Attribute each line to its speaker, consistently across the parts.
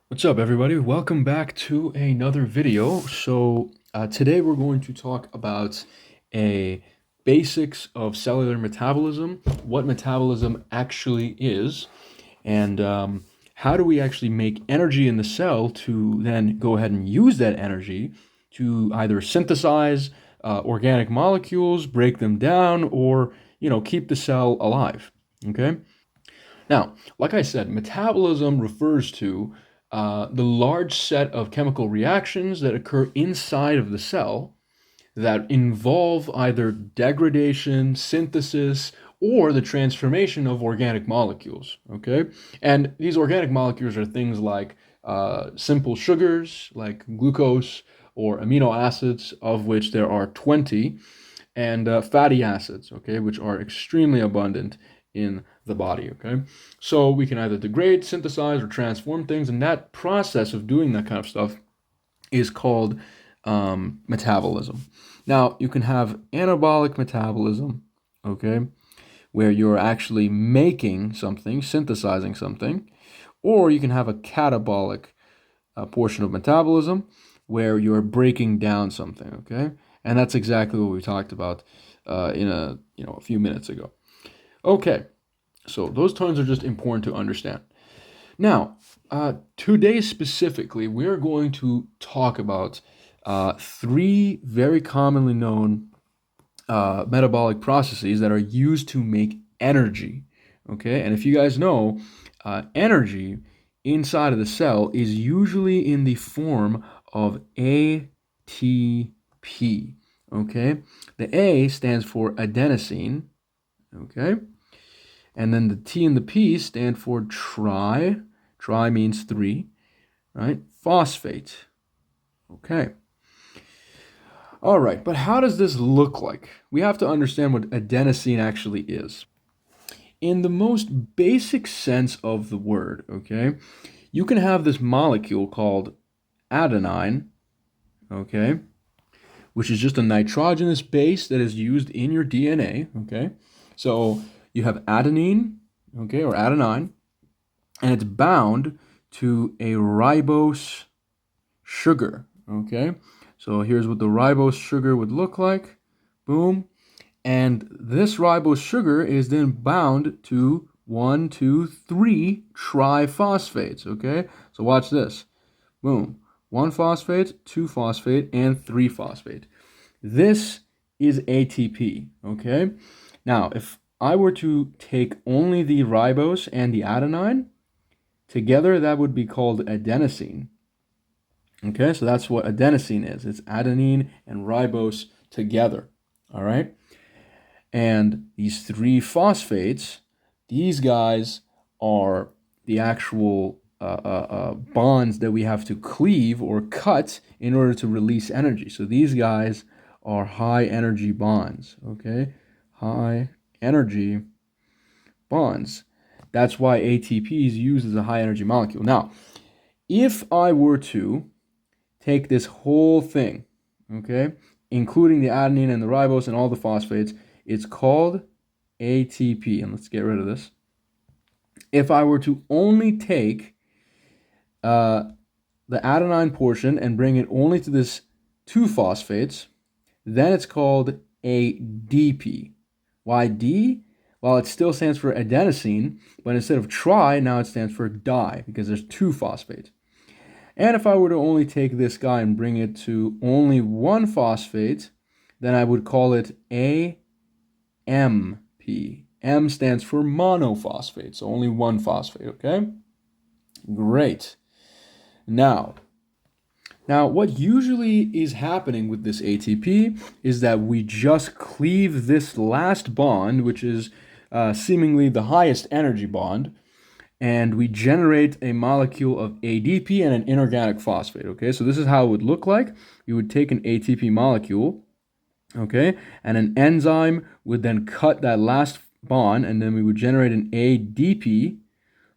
Speaker 1: What's up, everybody? Welcome back to another video. Today we're going to talk about a basics of cellular metabolism, what metabolism actually is, and how do we actually make energy in the cell to then go ahead and use that energy to either synthesize organic molecules, break them down, or keep the cell alive. Okay. Now, like I said, metabolism refers to the large set of chemical reactions that occur inside of the cell that involve either degradation, synthesis, or the transformation of organic molecules. Okay, and these organic molecules are things like simple sugars, like glucose, or amino acids, of which there are 20, and fatty acids, okay, which are extremely abundant in the body, okay? So we can either degrade, synthesize, or transform things, and that process of doing that kind of stuff is called metabolism. Now, you can have anabolic metabolism, okay, where you're actually making something, synthesizing something, or you can have a catabolic portion of metabolism where you're breaking down something, okay? And that's exactly what we talked about in a few minutes ago. Okay, so those terms are just important to understand. Now, today specifically, we're going to talk about three very commonly known metabolic processes that are used to make energy. Okay, and if you guys know, energy inside of the cell is usually in the form of ATP. Okay, the A stands for adenosine. Okay, and then the T and the P stand for tri. Tri means three, right? Phosphate. Okay. All right, but how does this look like? We have to understand what adenosine actually is. In the most basic sense of the word, okay, you can have this molecule called adenine, okay, which is just a nitrogenous base that is used in your DNA, okay? So you have adenine, okay, or adenine, and it's bound to a ribose sugar, okay? So here's what the ribose sugar would look like. Boom. And this ribose sugar is then bound to 1, 2, 3 triphosphates, okay? So watch this. Boom. 1 phosphate, 2 phosphate, and 3 phosphate. This is ATP, okay? Now, if I were to take only the ribose and the adenine, together that would be called adenosine. Okay, so that's what adenosine is. It's adenine and ribose together, all right? And these 3 phosphates, these guys are the actual bonds that we have to cleave or cut in order to release energy. So these guys are high energy bonds, okay? High energy bonds. That's why ATP is used as a high energy molecule. Now, if I were to take this whole thing, okay, including the adenine and the ribose and all the phosphates, it's called ATP. And let's get rid of this. If I were to only take the adenine portion and bring it only to this 2 phosphates, then it's called ADP. Why D? Well, it still stands for adenosine, but instead of tri, now it stands for di, because there's 2 phosphates. And if I were to only take this guy and bring it to only 1 phosphate, then I would call it AMP. M stands for monophosphate, so only 1 phosphate, okay? Great. Now, what usually is happening with this ATP is that we just cleave this last bond, which is seemingly the highest energy bond, and we generate a molecule of ADP and an inorganic phosphate, okay? So this is how it would look like. You would take an ATP molecule, okay, and an enzyme would then cut that last bond, and then we would generate an ADP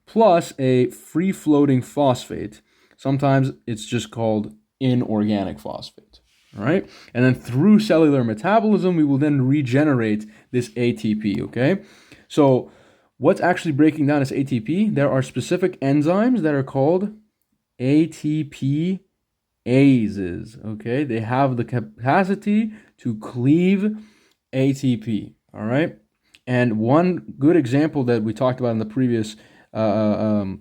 Speaker 1: plus a free-floating phosphate. Sometimes it's just called inorganic phosphate, all right? And then through cellular metabolism, we will then regenerate this ATP, okay? So what's actually breaking down this ATP? There are specific enzymes that are called ATPases, okay? They have the capacity to cleave ATP, all right? And one good example that we talked about in the previous videos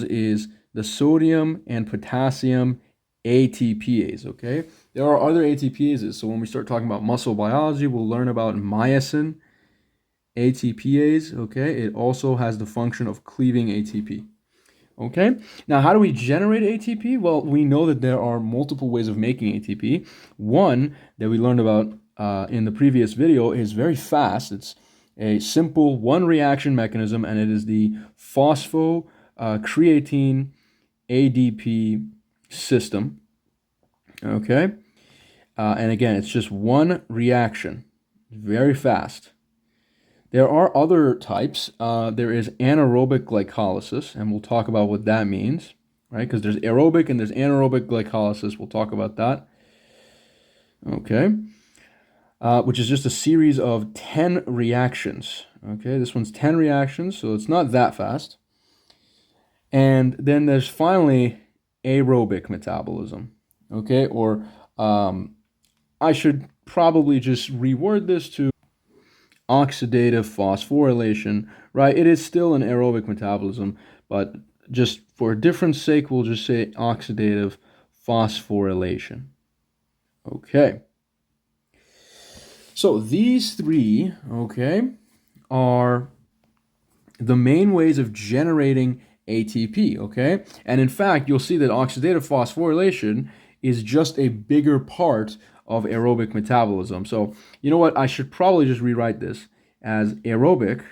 Speaker 1: is the sodium and potassium ATPase, okay? There are other ATPases, so when we start talking about muscle biology, we'll learn about myosin ATPase, okay? It also has the function of cleaving ATP. Okay, now how do we generate ATP? Well, we know that there are multiple ways of making ATP. One that we learned about in the previous video is very fast. It's a simple one reaction mechanism, and it is the phosphocreatine ADP system. Okay, and again, it's just one reaction, very fast. There are other types. There is anaerobic glycolysis, and we'll talk about what that means, right? Because there's aerobic and there's anaerobic glycolysis. We'll talk about that. Okay. Which is just a series of 10 reactions. Okay, this one's 10 reactions, so it's not that fast. And then there's finally aerobic metabolism. Okay, or I should probably just reword this to oxidative phosphorylation, right? It is still an aerobic metabolism, but just for difference sake, we'll just say oxidative phosphorylation. Okay. So these three, okay, are the main ways of generating ATP, okay? And in fact, you'll see that oxidative phosphorylation is just a bigger part of aerobic metabolism. So, you know what? I should probably just rewrite this as aerobic,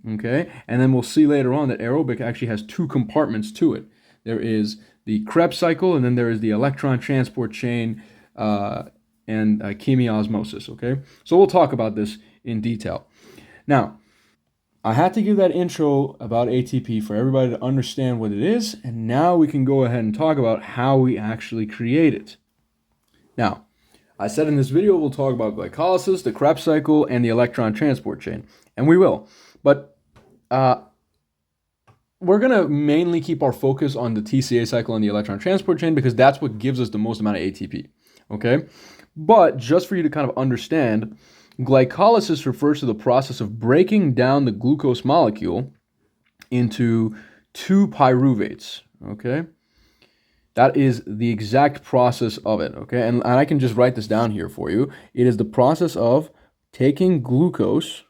Speaker 1: okay? And then we'll see later on that aerobic actually has two compartments to it. There is the Krebs cycle, and then there is the electron transport chain and chemiosmosis, okay? So we'll talk about this in detail. Now, I had to give that intro about ATP for everybody to understand what it is, and now we can go ahead and talk about how we actually create it. Now, I said in this video we'll talk about glycolysis, the Krebs cycle, and the electron transport chain, and we will. But we're going to mainly keep our focus on the tcacycle and the electron transport chain because that's what gives us the most amount of ATP, okay? But just for you to kind of understand, glycolysis refers to the process of breaking down the glucose molecule into two pyruvates, okay? That is the exact process of it, okay? And I can just write this down here for you. It is the process of taking glucose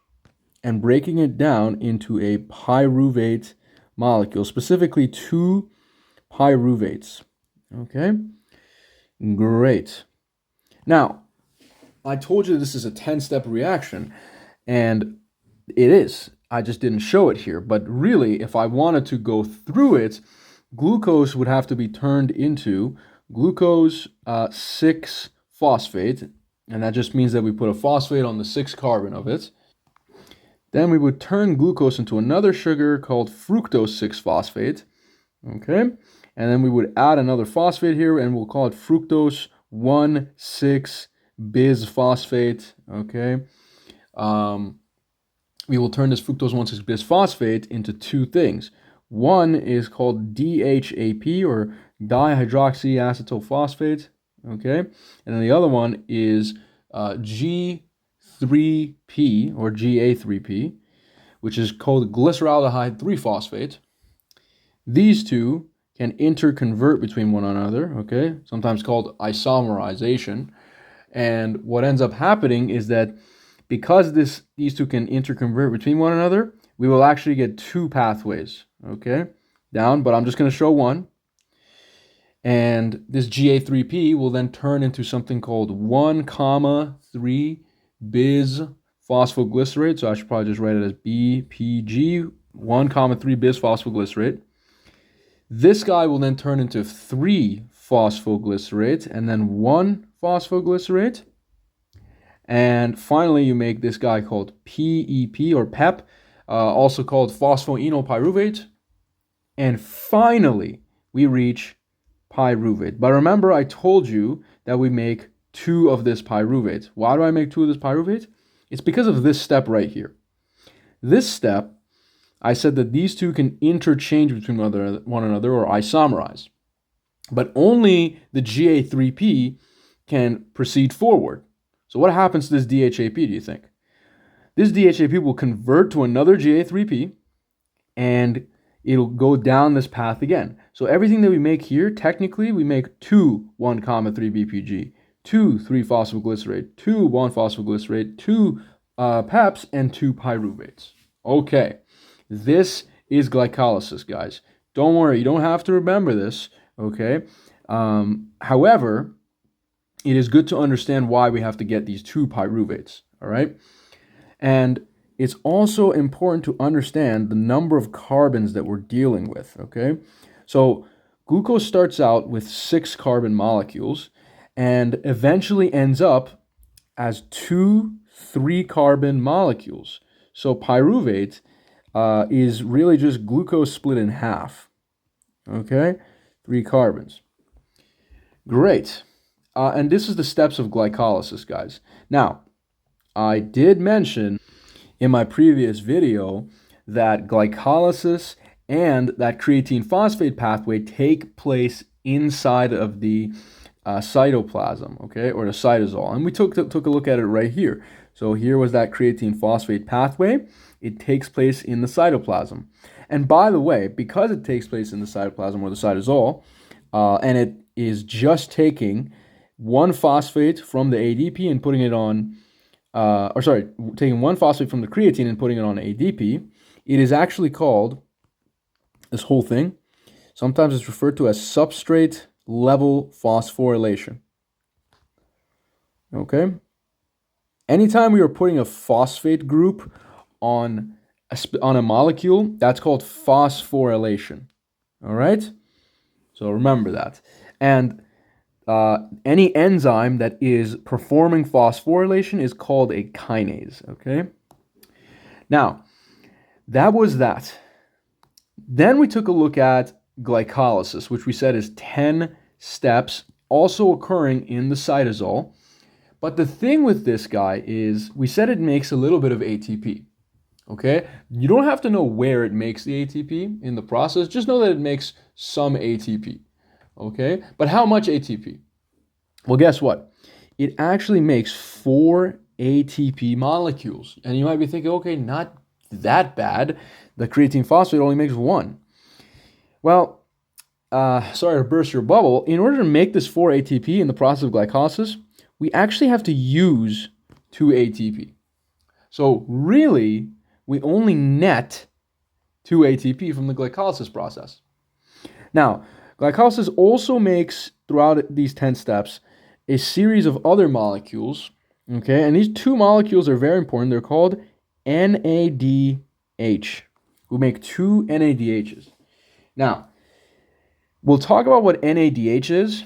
Speaker 1: and breaking it down into a pyruvate molecule, specifically two pyruvates, okay? Great. Now, I told you this is a 10-step reaction, and it is. I just didn't show it here, but really, if I wanted to go through it, glucose would have to be turned into glucose 6-phosphate, and that just means that we put a phosphate on the 6th carbon of it. Then we would turn glucose into another sugar called fructose 6-phosphate, okay? And then we would add another phosphate here, and we'll call it fructose 1,6-bisphosphate, okay? We will turn this fructose 1,6-bisphosphate into two things. One is called DHAP, or dihydroxyacetylphosphate, okay? And then the other one is G3P, or GA3P, which is called glyceraldehyde 3-phosphate. These two can interconvert between one another, okay? Sometimes called isomerization. And what ends up happening is that because these two can interconvert between one another, we will actually get two pathways, okay, down, but I'm just going to show one. And this GA3P will then turn into something called 1,3-bisphosphoglycerate. So I should probably just write it as BPG, 1,3-bisphosphoglycerate. This guy will then turn into 3-phosphoglycerate and then 1-phosphoglycerate. And finally, you make this guy called PEP, or PEP, also called phosphoenolpyruvate. And finally, we reach pyruvate. But remember, I told you that we make two of this pyruvate. Why do I make two of this pyruvate? It's because of this step right here. This step I said that these two can interchange between one another or isomerize. But only the GA3P can proceed forward. So what happens to this DHAP, do you think? This DHAP will convert to another GA3P, and it'll go down this path again. So everything that we make here, technically, we make two 1,3-BPG, two 3-phosphoglycerate, two 1-phosphoglycerate, two PEPs, and two pyruvates. Okay, this is glycolysis, guys. Don't worry, you don't have to remember this, okay? However, it is good to understand why we have to get these two pyruvates, all right? And it's also important to understand the number of carbons that we're dealing with, okay? So glucose starts out with 6 carbon molecules and eventually ends up as 2 3-carbon molecules. So pyruvate is really just glucose split in half, okay? 3 carbons. Great. And this is the steps of glycolysis, guys. Now, I did mention in my previous video that glycolysis and that creatine phosphate pathway take place inside of the cytoplasm, okay, or the cytosol. And we took a look at it right here. So here was that creatine phosphate pathway. It takes place in the cytoplasm. And by the way, because it takes place in the cytoplasm or the cytosol, and it is just taking one phosphate from the ADP and putting it on, taking one phosphate from the creatine and putting it on ADP, it is actually called, this whole thing, sometimes it's referred to as substrate level phosphorylation. Okay? Anytime we are putting a phosphate group on a molecule, that's called phosphorylation. All right? So remember that. And any enzyme that is performing phosphorylation is called a kinase, okay? Now, that was that. Then we took a look at glycolysis, which we said is 10 steps, also occurring in the cytosol. But the thing with this guy is, we said it makes a little bit of ATP, okay? You don't have to know where it makes the ATP in the process, just know that it makes some ATP, okay? But how much ATP? Well, guess what? It actually makes 4 ATP molecules. And you might be thinking, okay, not that bad. The creatine phosphate only makes 1. Well, sorry to burst your bubble. In order to make this 4 ATP in the process of glycolysis, we actually have to use 2 ATP. So really, we only net 2 ATP from the glycolysis process. Now, glycolysis also makes, throughout these 10 steps, a series of other molecules, okay? And these 2 molecules are very important. They're called NADH. We make 2 NADHs. Now, we'll talk about what NADH is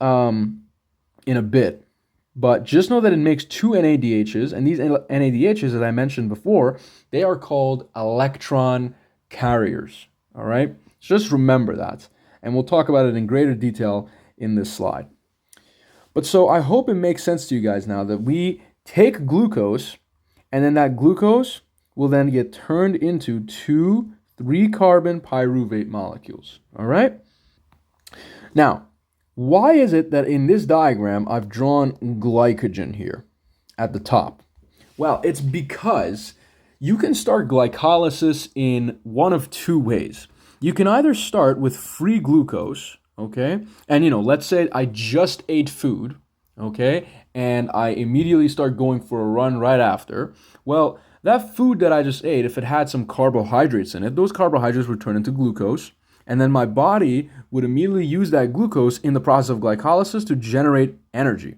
Speaker 1: in a bit. But just know that it makes 2 NADHs, and these NADHs, as I mentioned before, they are called electron carriers, all right? So just remember that, and we'll talk about it in greater detail in this slide. But so I hope it makes sense to you guys now that we take glucose, and then that glucose will then get turned into 2 3-carbon pyruvate molecules, all right? Now, why is it that in this diagram I've drawn glycogen here at the top? Well, it's because you can start glycolysis in one of 2 ways. You can either start with free glucose, okay? And let's say I just ate food, okay? And I immediately start going for a run right after. Well, that food that I just ate, if it had some carbohydrates in it, those carbohydrates would turn into glucose. And then my body would immediately use that glucose in the process of glycolysis to generate energy.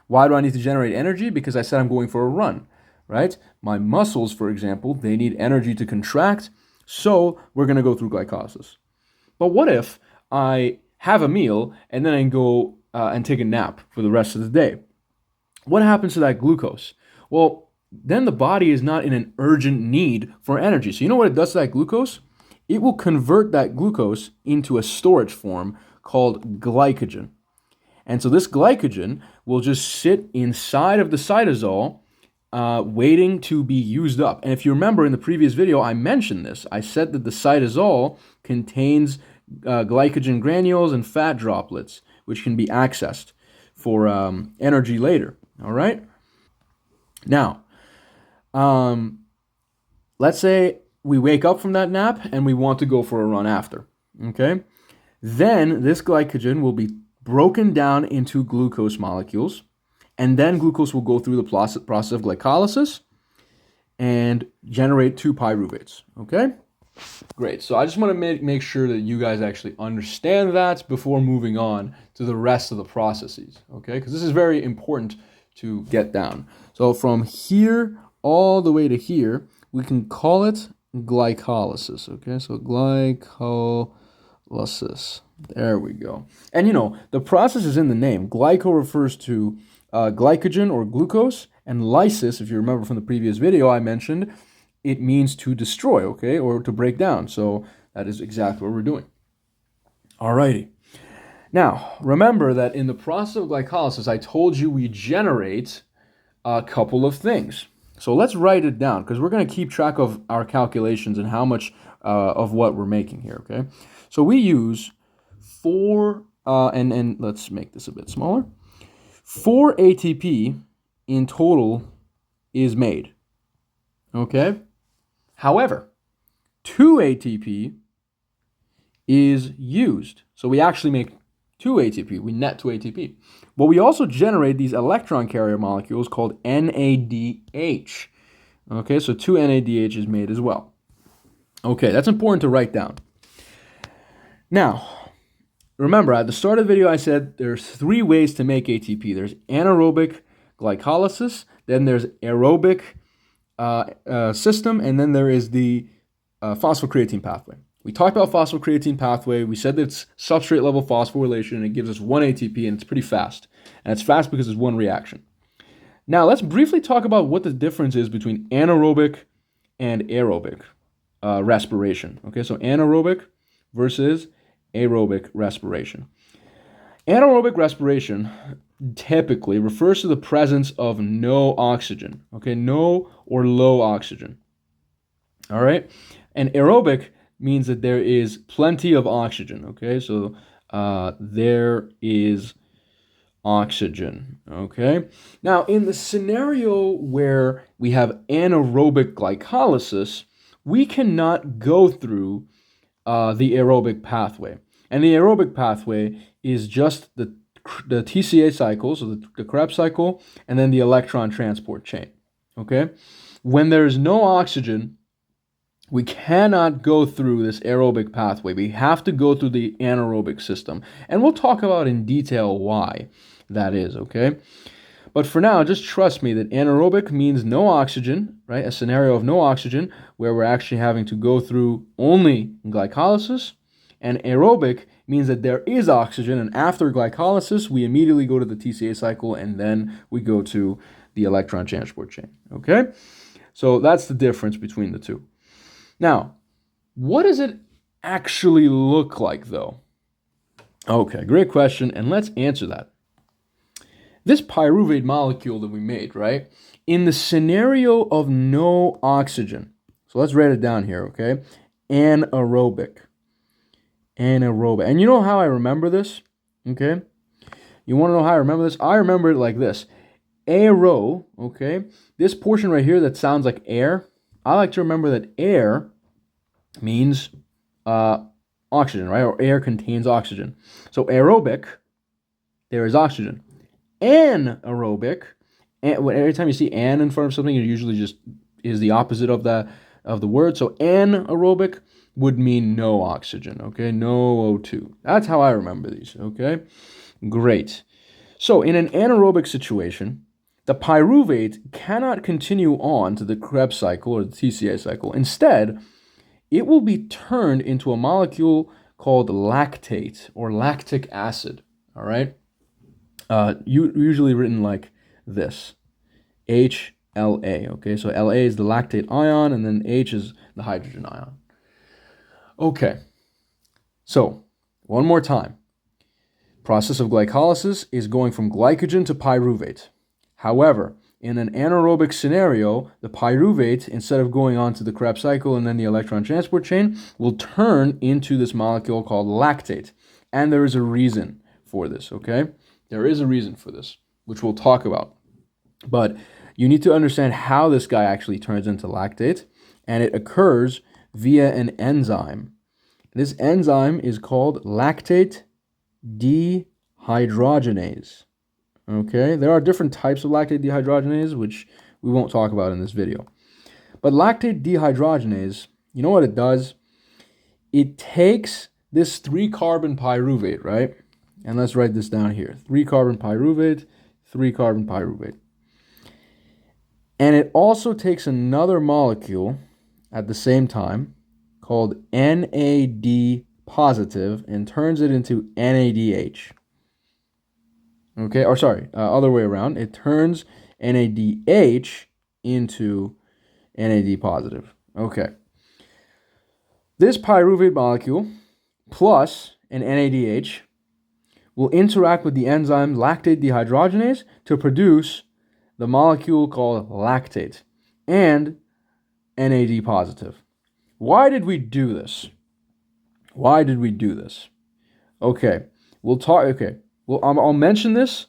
Speaker 1: Why do I need to generate energy? Because I said I'm going for a run, right? My muscles, for example, they need energy to contract, so we're going to go through glycolysis. But what if I have a meal and then I go and take a nap for the rest of the day? What happens to that glucose? Well, then the body is not in an urgent need for energy. So you know what it does to that glucose? It will convert that glucose into a storage form called glycogen. And so this glycogen will just sit inside of the cytosol waiting to be used up. And if you remember in the previous video, I mentioned this. I said that the cytosol contains glycogen granules and fat droplets, which can be accessed for energy later. All right? Now, let's say we wake up from that nap and we want to go for a run after. Okay? Then this glycogen will be broken down into glucose molecules, and then glucose will go through the process of glycolysis and generate two pyruvates. Okay? Great. So I just want to make sure that you guys actually understand that before moving on to the rest of the processes. Okay? Because this is very important to get down. So from here all the way to here, we can call it glycolysis. Okay? So glycolysis. There we go. And you know, the process is in the name. Glyco refers to glycogen or glucose, and lysis, if you remember from the previous video I mentioned, it means to destroy, okay, or to break down. So that is exactly what we're doing. Alrighty. Now, remember that in the process of glycolysis, I told you we generate a couple of things. So let's write it down, because we're going to keep track of our calculations and how much of what we're making here, okay? So we use 4, and let's make this a bit smaller. 4 ATP in total is made, okay? However, 2 ATP is used. So we actually make 2 ATP, we net 2 ATP. But we also generate these electron carrier molecules called NADH. Okay, so 2 NADH is made as well. Okay, that's important to write down. Now, remember, at the start of the video, I said there's 3 ways to make ATP. There's anaerobic glycolysis, then there's aerobic system, and then there is the phosphocreatine pathway. We talked about phosphocreatine pathway. We said that it's substrate level phosphorylation, and it gives us 1 ATP, and it's pretty fast. And it's fast because it's one reaction. Now, let's briefly talk about what the difference is between anaerobic and aerobic respiration. Okay, so anaerobic versus aerobic respiration. Anaerobic respiration typically refers to the presence of no oxygen, okay, no or low oxygen. All right, and aerobic means that there is plenty of oxygen, okay, so there is oxygen, okay. Now, in the scenario where we have anaerobic glycolysis, we cannot go through the aerobic pathway. And the aerobic pathway is just the tcacycle, so the Krebs cycle, and then the electron transport chain, okay? When there is no oxygen, we cannot go through this aerobic pathway. We have to go through the anaerobic system. And we'll talk about in detail why that is, okay? But for now, just trust me that anaerobic means no oxygen, right? A scenario of no oxygen where we're actually having to go through only glycolysis. And aerobic means that there is oxygen, and after glycolysis, we immediately go to the tcacycle, and then we go to the electron transport chain, okay? So that's the difference between the two. Now, what does it actually look like, though? Okay, great question, and let's answer that. This pyruvate molecule that we made, right? In the scenario of no oxygen, so let's write it down here, okay? Anaerobic. Anaerobic. And you know how I remember this? Okay? You want to know how I remember this? I remember it like this. Aero, okay? This portion right here that sounds like air, I like to remember that air means oxygen, right? Or air contains oxygen. So aerobic, there is oxygen. Anaerobic, every time you see an in front of something, it usually just is the opposite of the word. So anaerobic would mean no oxygen, okay? No O2. That's how I remember these, okay? Great. So in an anaerobic situation, the pyruvate cannot continue on to the Krebs cycle or the TCA cycle. Instead, it will be turned into a molecule called lactate or lactic acid, all right? Usually written like this, HLA, okay? So La is the lactate ion, and then H is the hydrogen ion. Okay, so one more time. Process of glycolysis is going from glycogen to pyruvate. However, in an anaerobic scenario, the pyruvate, instead of going on to the Krebs cycle and then the electron transport chain, will turn into this molecule called lactate. And there is a reason for this, okay? There is a reason for this, which we'll talk about. But you need to understand how this guy actually turns into lactate, and it occurs via an enzyme. This enzyme is called lactate dehydrogenase. Okay, there are different types of lactate dehydrogenase, which we won't talk about in this video. But lactate dehydrogenase, you know what it does? It takes this 3-carbon pyruvate, right? And let's write this down here. 3-carbon pyruvate, 3-carbon pyruvate. And it also takes another molecule at the same time called NAD positive and turns it into NADH. Okay, or sorry, other way around. It turns NADH into NAD positive. Okay. This pyruvate molecule plus an NADH will interact with the enzyme lactate dehydrogenase to produce the molecule called lactate and NAD positive. Why did we do this? Why did we do this? Okay, we'll talk. Okay, well, I'll mention this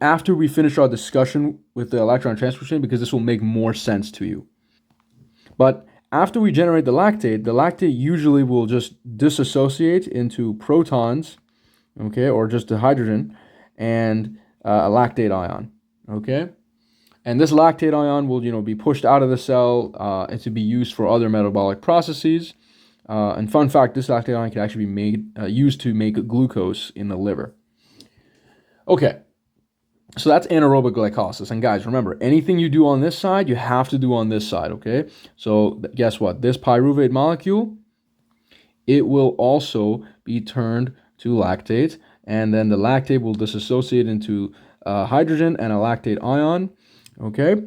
Speaker 1: after we finish our discussion with the electron transport chain because this will make more sense to you. But after we generate the lactate usually will just dissociate into protons, okay, or just a hydrogen and a lactate ion, okay? And this lactate ion will, be pushed out of the cell and to be used for other metabolic processes. And fun fact, this lactate ion can actually be used to make glucose in the liver. Okay, so that's anaerobic glycolysis. And guys, remember, anything you do on this side, you have to do on this side, okay? So guess what? This pyruvate molecule, it will also be turned to lactate, and then the lactate will dissociate into hydrogen and a lactate ion, okay?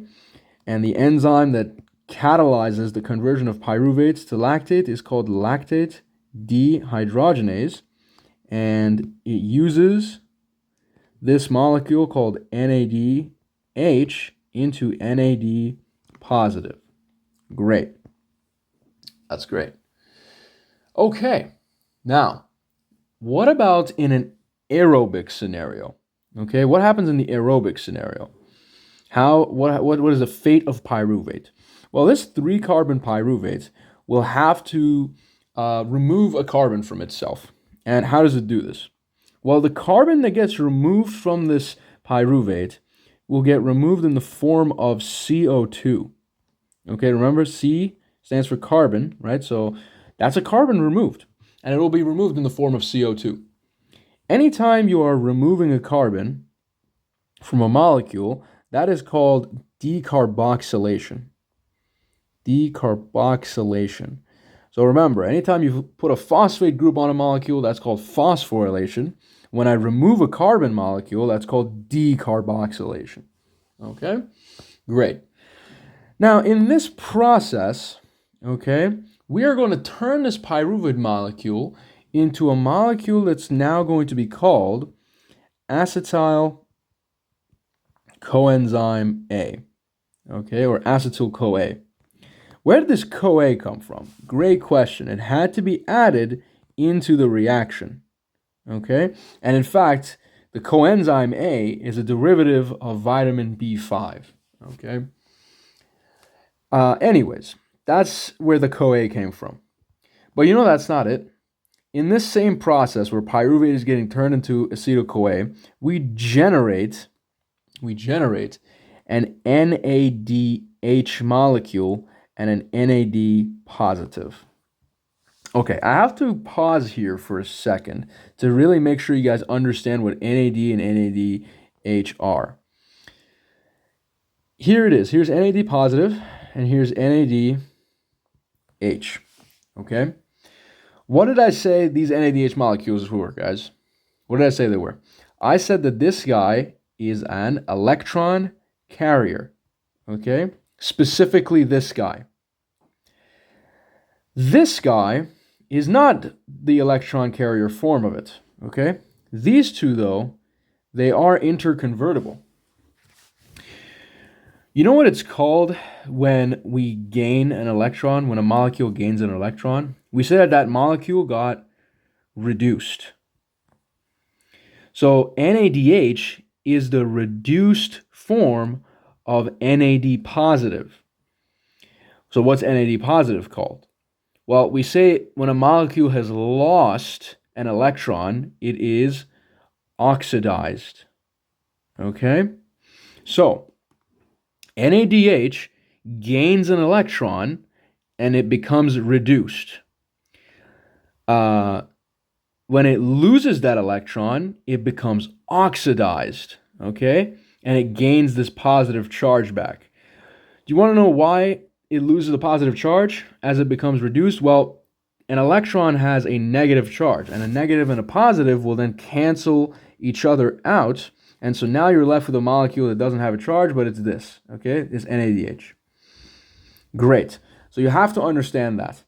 Speaker 1: And the enzyme that catalyzes the conversion of pyruvates to lactate is called lactate dehydrogenase, and it uses this molecule called NADH into NAD positive. Great. That's great. Okay. Now, what about in an aerobic scenario? Okay, what happens in the aerobic scenario? What is the fate of pyruvate? Well, this 3-carbon pyruvate will have to remove a carbon from itself. And how does it do this? Well, the carbon that gets removed from this pyruvate will get removed in the form of CO2. Okay, remember C stands for carbon, right? So that's a carbon removed, and it will be removed in the form of CO2. Anytime you are removing a carbon from a molecule, that is called decarboxylation. Decarboxylation. So remember, anytime you put a phosphate group on a molecule, that's called phosphorylation. When I remove a carbon molecule, that's called decarboxylation. Okay? Great. Now, in this process, okay, we are going to turn this pyruvate molecule into a molecule that's now going to be called acetyl coenzyme A, okay, or acetyl-CoA. Where did this CoA come from? Great question. It had to be added into the reaction, okay? And in fact, the coenzyme A is a derivative of vitamin B5, okay? Anyways, that's where the CoA came from. But that's not it. In this same process where pyruvate is getting turned into acetyl-CoA, we generate an NADH molecule and an NAD positive. Okay, I have to pause here for a second to really make sure you guys understand what NAD and NADH are. Here it is. Here's NAD positive, and here's NADH. Okay? What did I say these NADH molecules were, guys? What did I say they were? I said that this guy is an electron carrier. Okay? Specifically this guy. This guy is not the electron carrier form of it. Okay? These two, though, they are interconvertible. You know what it's called when we gain an electron, when a molecule gains an electron? We say that that molecule got reduced. So NADH is the reduced form of NAD positive. So what's NAD positive called? Well, we say when a molecule has lost an electron, it is oxidized. Okay? So NADH gains an electron and it becomes reduced. When it loses that electron, it becomes oxidized, okay? And it gains this positive charge back. Do you want to know why it loses a positive charge as it becomes reduced? Well, an electron has a negative charge, and a negative and a positive will then cancel each other out. And so now you're left with a molecule that doesn't have a charge, but it's this, okay? It's NADH. Great. So you have to understand that.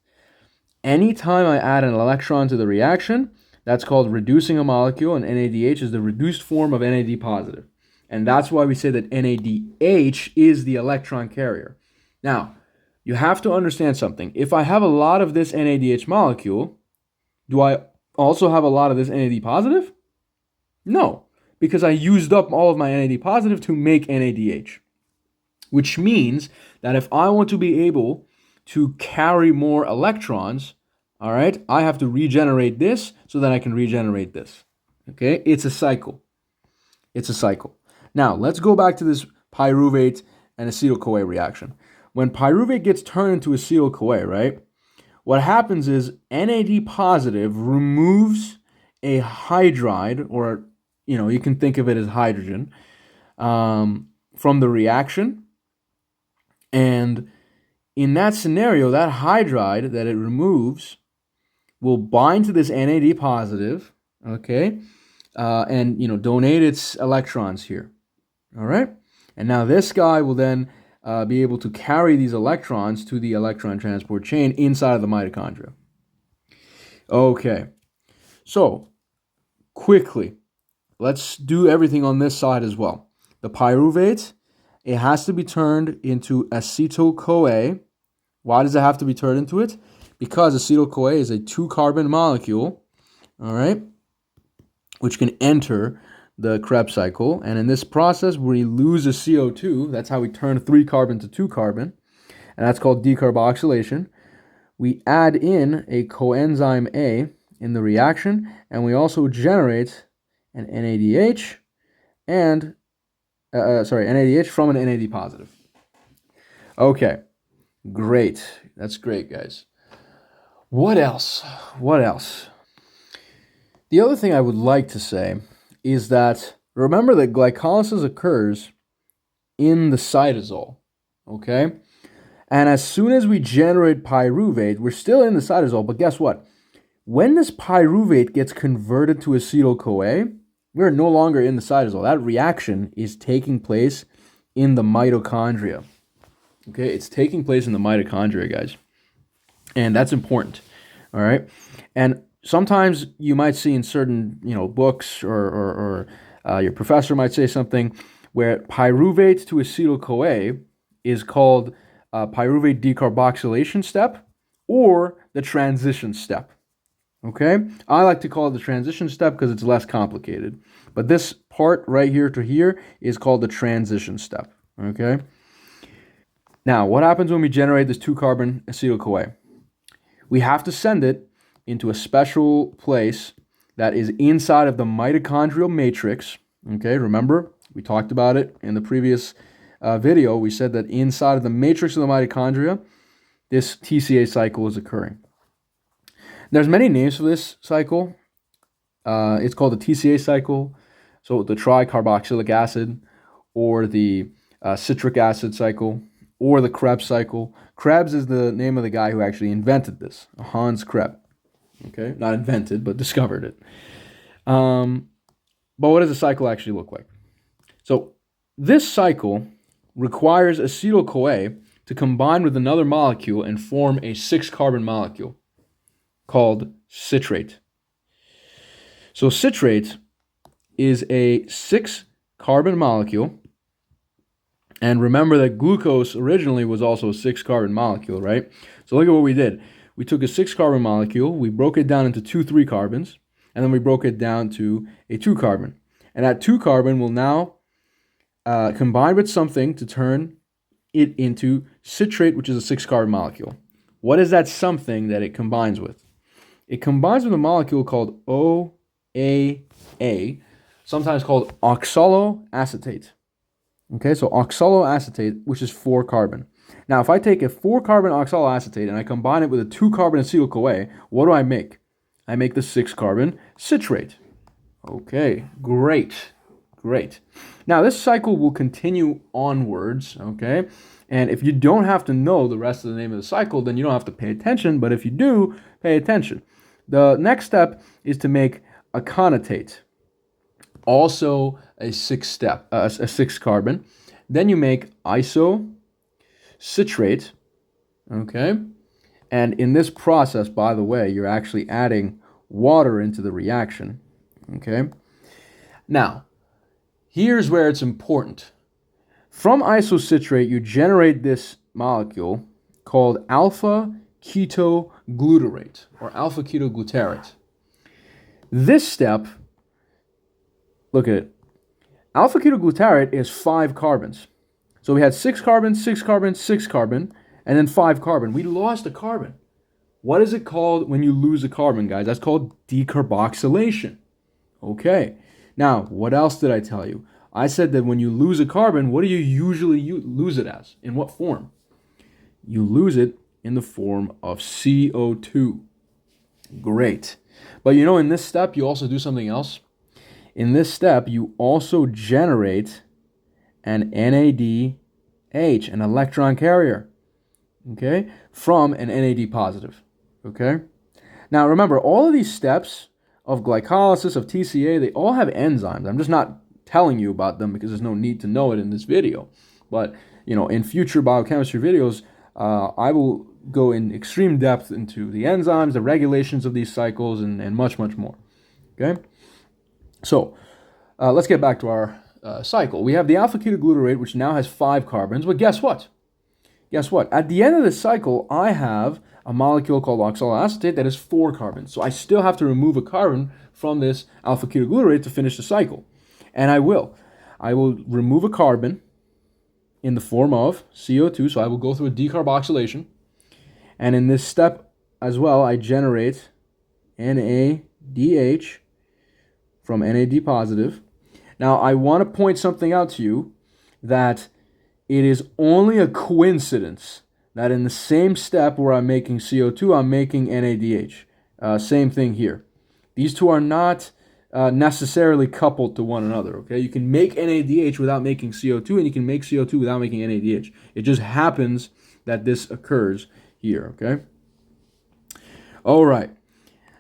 Speaker 1: Anytime I add an electron to the reaction, that's called reducing a molecule, and NADH is the reduced form of NAD positive. And that's why we say that NADH is the electron carrier. Now, you have to understand something. If I have a lot of this NADH molecule, do I also have a lot of this NAD positive? No, because I used up all of my NAD positive to make NADH. Which means that if I want to be able to carry more electrons, all right, I have to regenerate this so that I can regenerate this. Okay, it's a cycle. It's a cycle. Now, let's go back to this pyruvate and acetyl-CoA reaction. When pyruvate gets turned into acetyl-CoA, right, what happens is NAD positive removes a hydride, or, you can think of it as hydrogen, from the reaction. And in that scenario, that hydride that it removes will bind to this NAD positive, okay, and donate its electrons here, all right? And now this guy will then be able to carry these electrons to the electron transport chain inside of the mitochondria. Okay, so quickly, let's do everything on this side as well. The pyruvate, it has to be turned into acetyl-CoA. Why does it have to be turned into it? Because acetyl-CoA is a 2-carbon molecule, all right, which can enter the Krebs cycle. And in this process, we lose a CO2. That's how we turn 3-carbon to 2-carbon, and that's called decarboxylation. We add in a coenzyme A in the reaction, and we also generate an NADH and NADH from an NAD positive. Okay, great. That's great, guys. What else? What else? The other thing I would like to say is that remember that glycolysis occurs in the cytosol, okay? And as soon as we generate pyruvate, we're still in the cytosol, but guess what? When this pyruvate gets converted to acetyl-CoA, we're no longer in the cytosol. That reaction is taking place in the mitochondria. Okay, it's taking place in the mitochondria, guys. And that's important, all right? And sometimes you might see in certain, books or your professor might say something where pyruvate to acetyl-CoA is called pyruvate decarboxylation step or the transition step. Okay, I like to call it the transition step because it's less complicated. But this part right here to here is called the transition step. Okay. Now, what happens when we generate this 2-carbon acetyl-CoA? We have to send it into a special place that is inside of the mitochondrial matrix. Okay, remember, we talked about it in the previous video. We said that inside of the matrix of the mitochondria, this TCA cycle is occurring. There's many names for this cycle. It's called the TCA cycle, so the tricarboxylic acid, or the citric acid cycle, or the Krebs cycle. Krebs is the name of the guy who actually invented this, Hans Krebs. Okay, not invented, but discovered it. But what does a cycle actually look like? So this cycle requires acetyl-CoA to combine with another molecule and form a 6-carbon molecule called citrate. So citrate is a 6-carbon molecule, And remember that glucose originally was also a 6-carbon molecule, right? So look at what we did. We took a 6-carbon molecule, we broke it down into 2 3-carbons, and then we broke it down to a 2-carbon. And that 2-carbon will now combine with something to turn it into citrate, which is a 6-carbon molecule. What is that something that it combines with? It combines with a molecule called OAA, sometimes called oxaloacetate. Okay, so oxaloacetate, which is 4-carbon. Now, if I take a 4-carbon oxaloacetate and I combine it with a 2-carbon acetyl-CoA, what do I make? I make the 6-carbon citrate. Okay, great. Now, this cycle will continue onwards, okay? And if you don't have to know the rest of the name of the cycle, then you don't have to pay attention. But if you do, pay attention. The next step is to make a conatate, also a 6-carbon. Then you make isocitrate, okay? And in this process, by the way, you're actually adding water into the reaction, okay? Now, here's where it's important. From isocitrate, you generate this molecule called alpha-ketoglutarate or alpha-ketoglutarate. This step, look at it. Alpha-ketoglutarate is 5 carbons. So we had 6 carbon, 6 carbon, 6 carbon, and then 5 carbon. We lost a carbon. What is it called when you lose a carbon, guys? That's called decarboxylation. Okay. Now, what else did I tell you? I said that when you lose a carbon, what do you usually lose it as? In what form? You lose it in the form of CO2. Great. But you know, in this step, you also do something else. In this step, you also generate an NADH, an electron carrier, okay, from an NAD positive, okay? Now, remember, all of these steps of glycolysis, of TCA, they all have enzymes. I'm just not telling you about them because there's no need to know it in this video. But, you know, in future biochemistry videos, I will go in extreme depth into the enzymes, the regulations of these cycles, and much, much more, okay? So, let's get back to our cycle. We have the alpha-ketoglutarate, which now has 5 carbons, but guess what? At the end of the cycle, I have a molecule called oxaloacetate that is 4 carbons. So I still have to remove a carbon from this alpha-ketoglutarate to finish the cycle. And I will. I will remove a carbon in the form of CO2, so I will go through a decarboxylation. And in this step as well, I generate NADH from NAD positive. Now, I want to point something out to you, that it is only a coincidence that in the same step where I'm making CO2, I'm making NADH. Same thing here. These two are not necessarily coupled to one another, okay? You can make NADH without making CO2, and you can make CO2 without making NADH. It just happens that this occurs here, okay? All right.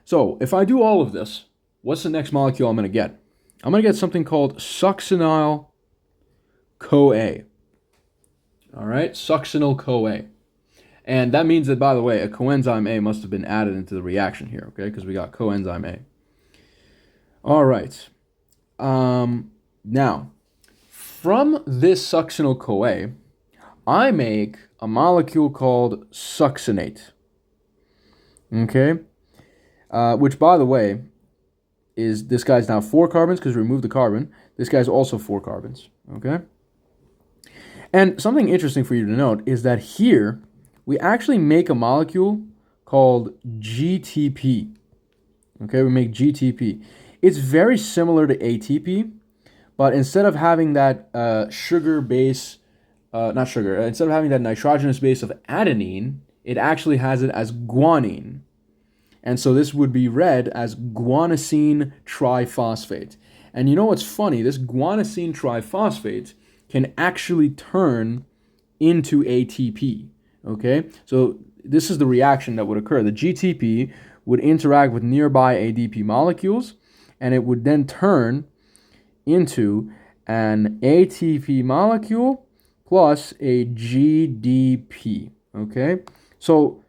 Speaker 1: So if I do all of this, what's the next molecule I'm going to get? I'm going to get something called succinyl-CoA. All right, succinyl-CoA. And that means that, by the way, a coenzyme A must have been added into the reaction here, okay? Because we got coenzyme A. All right. Now, from this succinyl-CoA, I make a molecule called succinate, okay? Which, by the way, is this guy's now 4 carbons because we removed the carbon. This guy's also 4 carbons, okay? And something interesting for you to note is that here, we actually make a molecule called GTP. Okay, we make GTP. It's very similar to ATP, but instead of having that sugar base, instead of having that nitrogenous base of adenine, it actually has it as guanine. And so this would be read as guanosine triphosphate. And you know what's funny? This guanosine triphosphate can actually turn into ATP, okay? So this is the reaction that would occur. The GTP would interact with nearby ADP molecules, and it would then turn into an ATP molecule plus a GDP, okay? So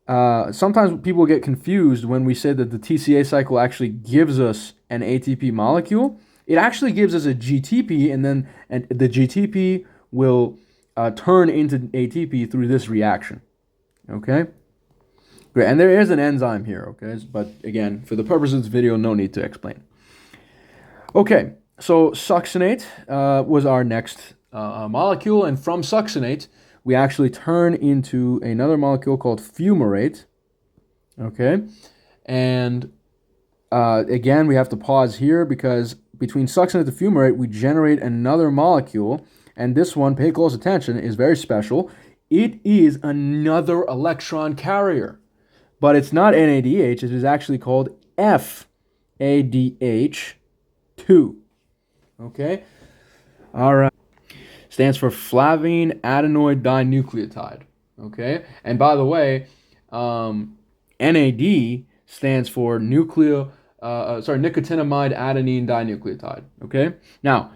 Speaker 1: sometimes people get confused when we say that the TCA cycle actually gives us an ATP molecule. It actually gives us a GTP, and the GTP will turn into ATP through this reaction. Okay? Great. And there is an enzyme here, okay? But again, for the purpose of this video, no need to explain. Okay, so succinate was our next molecule, and from succinate, we actually turn into another molecule called fumarate. Okay, and again, we have to pause here because between succinate and fumarate, we generate another molecule, and this one, pay close attention, is very special. It is another electron carrier, but it's not NADH. It is actually called FADH2. Okay, all right. Stands for flavine adenoid dinucleotide. Okay, and by the way, NAD stands for nicotinamide adenine dinucleotide. Okay, now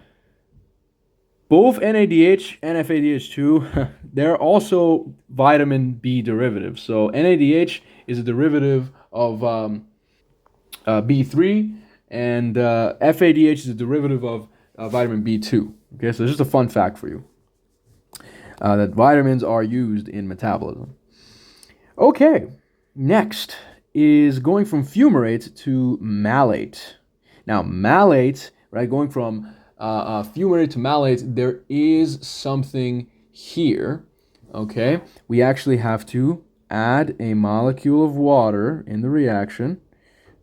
Speaker 1: both NADH and FADH2 they're also vitamin B derivatives. So NADH is a derivative of B3, and FADH is a derivative of vitamin B2. Okay, so just a fun fact for you that vitamins are used in metabolism. Okay, next is going from fumarate to malate. Now, malate, right, going from fumarate to malate, there is something here. Okay, we actually have to add a molecule of water in the reaction,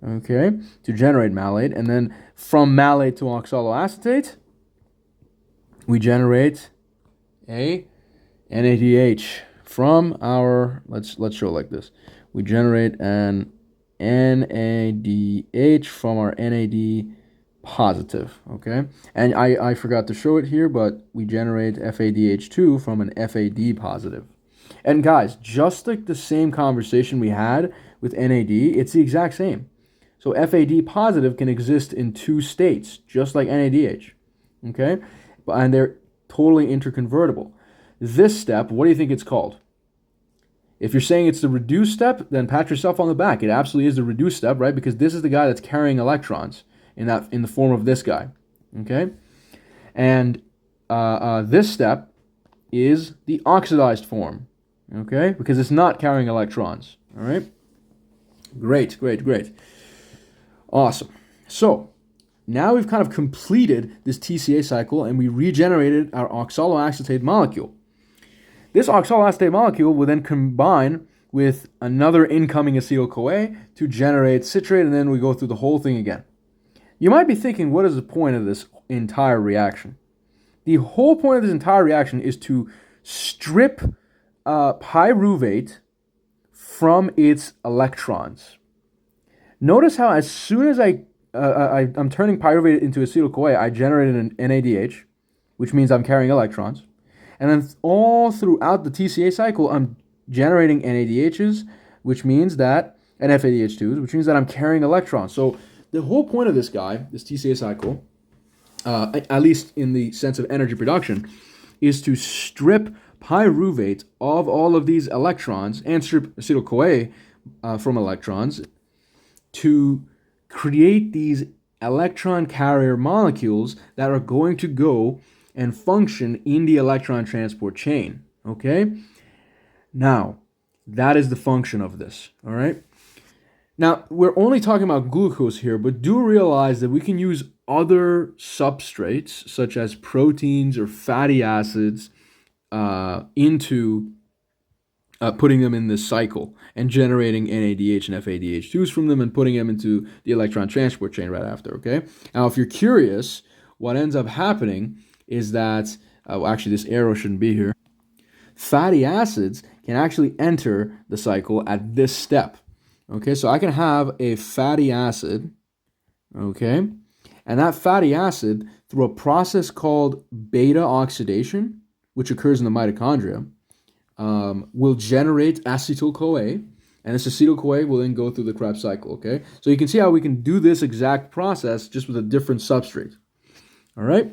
Speaker 1: okay, to generate malate, and then from malate to oxaloacetate, we generate a NADH from our, let's show it like this. We generate an NADH from our NAD positive, okay? And I forgot to show it here, but we generate FADH2 from an FAD positive. And guys, just like the same conversation we had with NAD, it's the exact same. So FAD positive can exist in two states, just like NADH, okay? And they're totally interconvertible. This step, what do you think it's called? If you're saying it's the reduced step, then pat yourself on the back. It absolutely is the reduced step, right? Because this is the guy that's carrying electrons in the form of this guy, okay? And this step is the oxidized form, okay? Because it's not carrying electrons, all right? Great, great, great. Awesome. So now we've kind of completed this TCA cycle and we regenerated our oxaloacetate molecule. This oxaloacetate molecule will then combine with another incoming acetyl-CoA to generate citrate, and then we go through the whole thing again. You might be thinking, what is the point of this entire reaction? The whole point of this entire reaction is to strip pyruvate from its electrons. Notice how as soon as I'm turning pyruvate into acetyl-CoA, I generated an NADH, which means I'm carrying electrons. And then all throughout the TCA cycle, I'm generating NADHs, which means that, and FADH2s, which means that I'm carrying electrons. So the whole point of this guy, this TCA cycle, at least in the sense of energy production, is to strip pyruvate of all of these electrons and strip acetyl-CoA from electrons to create these electron carrier molecules that are going to go and function in the electron transport chain, okay? Now, that is the function of this, all right? Now, we're only talking about glucose here, but do realize that we can use other substrates, such as proteins or fatty acids, into putting them in this cycle and generating NADH and FADH2s from them and putting them into the electron transport chain right after, okay? Now, if you're curious, what ends up happening is that, well, actually this arrow shouldn't be here, fatty acids can actually enter the cycle at this step, okay? So I can have a fatty acid, okay? And that fatty acid, through a process called beta oxidation, which occurs in the mitochondria, will generate acetyl-CoA, and this acetyl-CoA will then go through the Krebs cycle, okay? So you can see how we can do this exact process just with a different substrate, all right?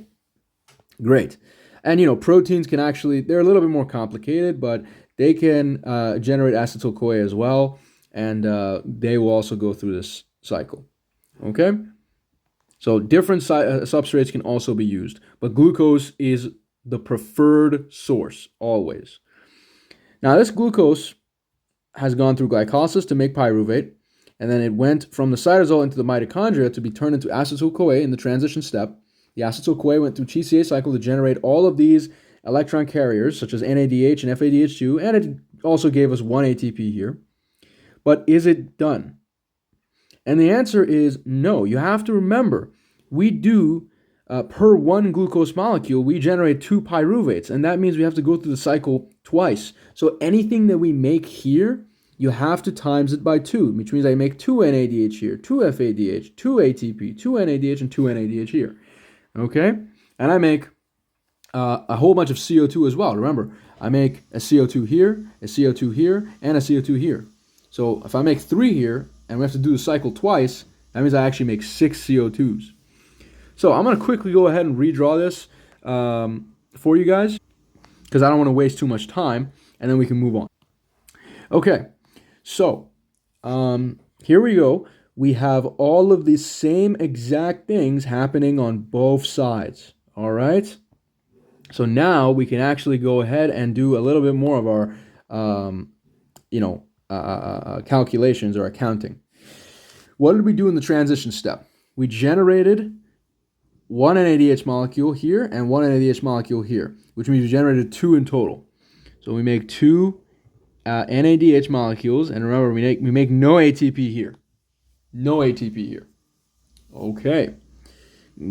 Speaker 1: Great. And, you know, proteins can actually, they're a little bit more complicated, but they can generate acetyl-CoA as well, and they will also go through this cycle, okay? So different substrates can also be used, but glucose is the preferred source, always. Now, this glucose has gone through glycolysis to make pyruvate, and then it went from the cytosol into the mitochondria to be turned into acetyl-CoA in the transition step. The acetyl-CoA went through tcacycle to generate all of these electron carriers, such as NADH and FADH2, and it also gave us one ATP here. But is it done? And the answer is no. You have to remember, we do, per one glucose molecule, we generate 2 pyruvates, and that means we have to go through the cycle twice. So anything that we make here, you have to times it by 2, which means I make 2 NADH here, 2 FADH, 2 ATP, 2 NADH, and 2 NADH here. Okay? And I make a whole bunch of CO2 as well. Remember, I make a CO2 here, a CO2 here, and a CO2 here. So if I make 3 here, and we have to do the cycle twice, that means I actually make 6 CO2s. So I'm going to quickly go ahead and redraw this for you guys, because I don't want to waste too much time, and then we can move on. Okay, so here we go. We have all of these same exact things happening on both sides, all right? So now we can actually go ahead and do a little bit more of our, calculations or accounting. What did we do in the transition step? We generated one NADH molecule here and one NADH molecule here, which means we generated 2 in total. So we make 2 NADH molecules, and remember, we make no ATP here. No ATP here. Okay,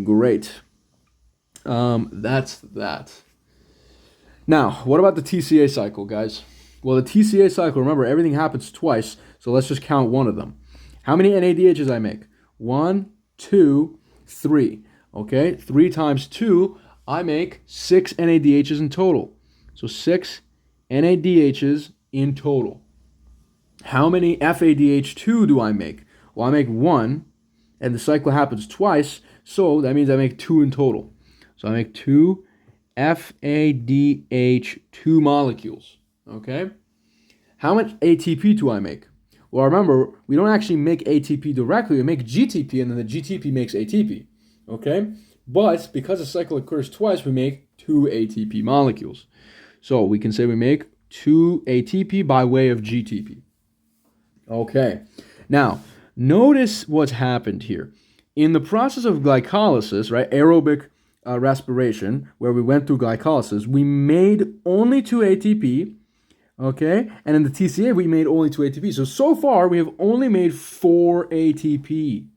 Speaker 1: great. That's that. Now, what about the TCA cycle, guys? Well, the TCA cycle, remember, everything happens twice, so let's just count one of them. How many NADHs I make? 1, 2, 3. Okay, 3 times 2, I make 6 NADHs in total. So 6 NADHs in total. How many FADH2 do I make? Well, I make 1, and the cycle happens twice, so that means I make 2 in total. So I make 2 FADH2 molecules. Okay? How much ATP do I make? Well, remember, we don't actually make ATP directly. We make GTP, and then the GTP makes ATP. Okay? But because the cycle occurs twice, we make 2 ATP molecules. So we can say we make 2 ATP by way of GTP. Okay. Now, notice what's happened here. In the process of glycolysis, right, aerobic respiration, where we went through glycolysis, we made only 2 ATP, okay? And in the TCA, we made only 2 ATP. So far, we have only made 4 ATP,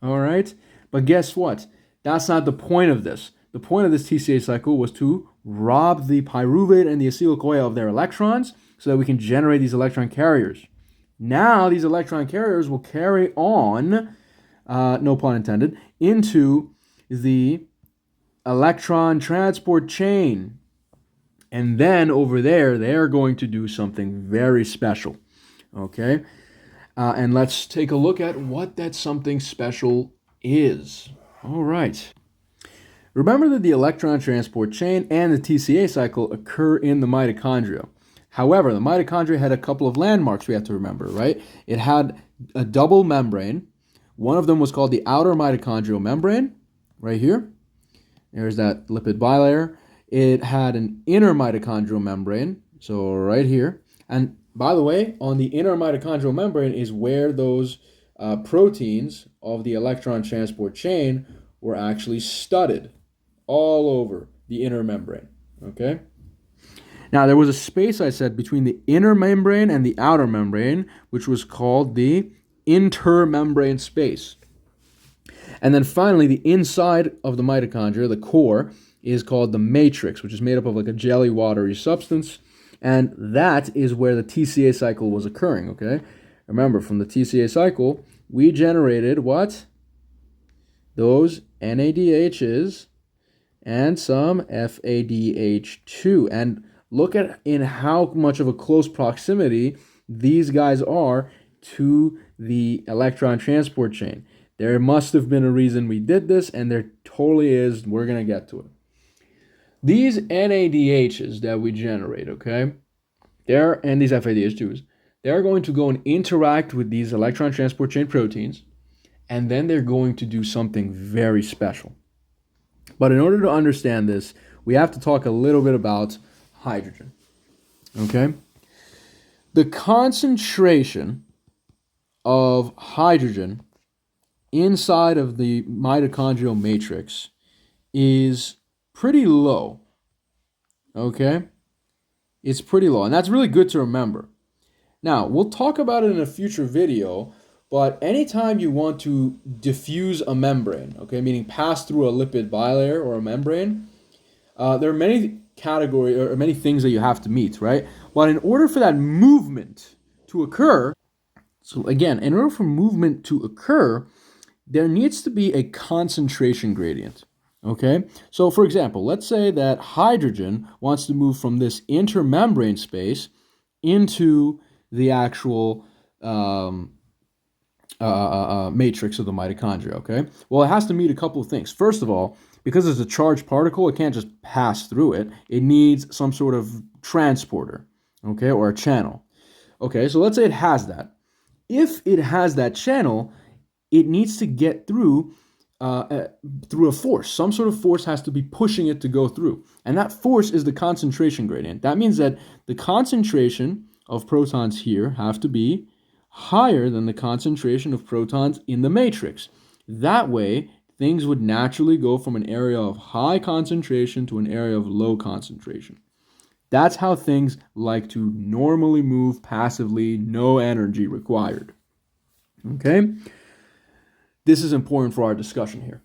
Speaker 1: all right? But guess what? That's not the point of this. The point of this TCA cycle was to rob the pyruvate and the acetyl-CoA of their electrons so that we can generate these electron carriers. Now, these electron carriers will carry on, no pun intended, into the electron transport chain. And then over there, they're going to do something very special. Okay? And let's take a look at what that something special is. All right. Remember that the electron transport chain and the TCA cycle occur in the mitochondria. However, the mitochondria had a couple of landmarks we have to remember, right? It had a double membrane. One of them was called the outer mitochondrial membrane, right here. There's that lipid bilayer. It had an inner mitochondrial membrane, so right here. And by the way, on the inner mitochondrial membrane is where those proteins of the electron transport chain were actually studded all over the inner membrane, okay? Now, there was a space, I said, between the inner membrane and the outer membrane, which was called the intermembrane space. And then finally, the inside of the mitochondria, the core, is called the matrix, which is made up of like a jelly watery substance. And that is where the TCA cycle was occurring, okay? Remember, from the TCA cycle, we generated what? Those NADHs and some FADH2. And look at in how much of a close proximity these guys are to the electron transport chain. There must have been a reason we did this, and there totally is. We're going to get to it. These NADHs that we generate, okay, and these FADH2s, they're going to go and interact with these electron transport chain proteins, and then they're going to do something very special. But in order to understand this, we have to talk a little bit about hydrogen. Okay? The concentration of hydrogen inside of the mitochondrial matrix is pretty low. Okay? It's pretty low, and that's really good to remember. Now, we'll talk about it in a future video, but anytime you want to diffuse a membrane, okay, meaning pass through a lipid bilayer or a membrane, there are many categories or many things that you have to meet, right? But in order for that movement to occur, so again, in order for movement to occur, there needs to be a concentration gradient. Okay, so for example, let's say that hydrogen wants to move from this intermembrane space into the actual matrix of the mitochondria. Okay, well, it has to meet a couple of things. First of all, because it's a charged particle, it can't just pass through it. It needs some sort of transporter, okay, or a channel. Okay, so let's say it has that. If it has that channel, it needs to get through a force. Some sort of force has to be pushing it to go through. And that force is the concentration gradient. That means that the concentration of protons here have to be higher than the concentration of protons in the matrix. That way, things would naturally go from an area of high concentration to an area of low concentration. That's how things like to normally move passively, no energy required. Okay? This is important for our discussion here.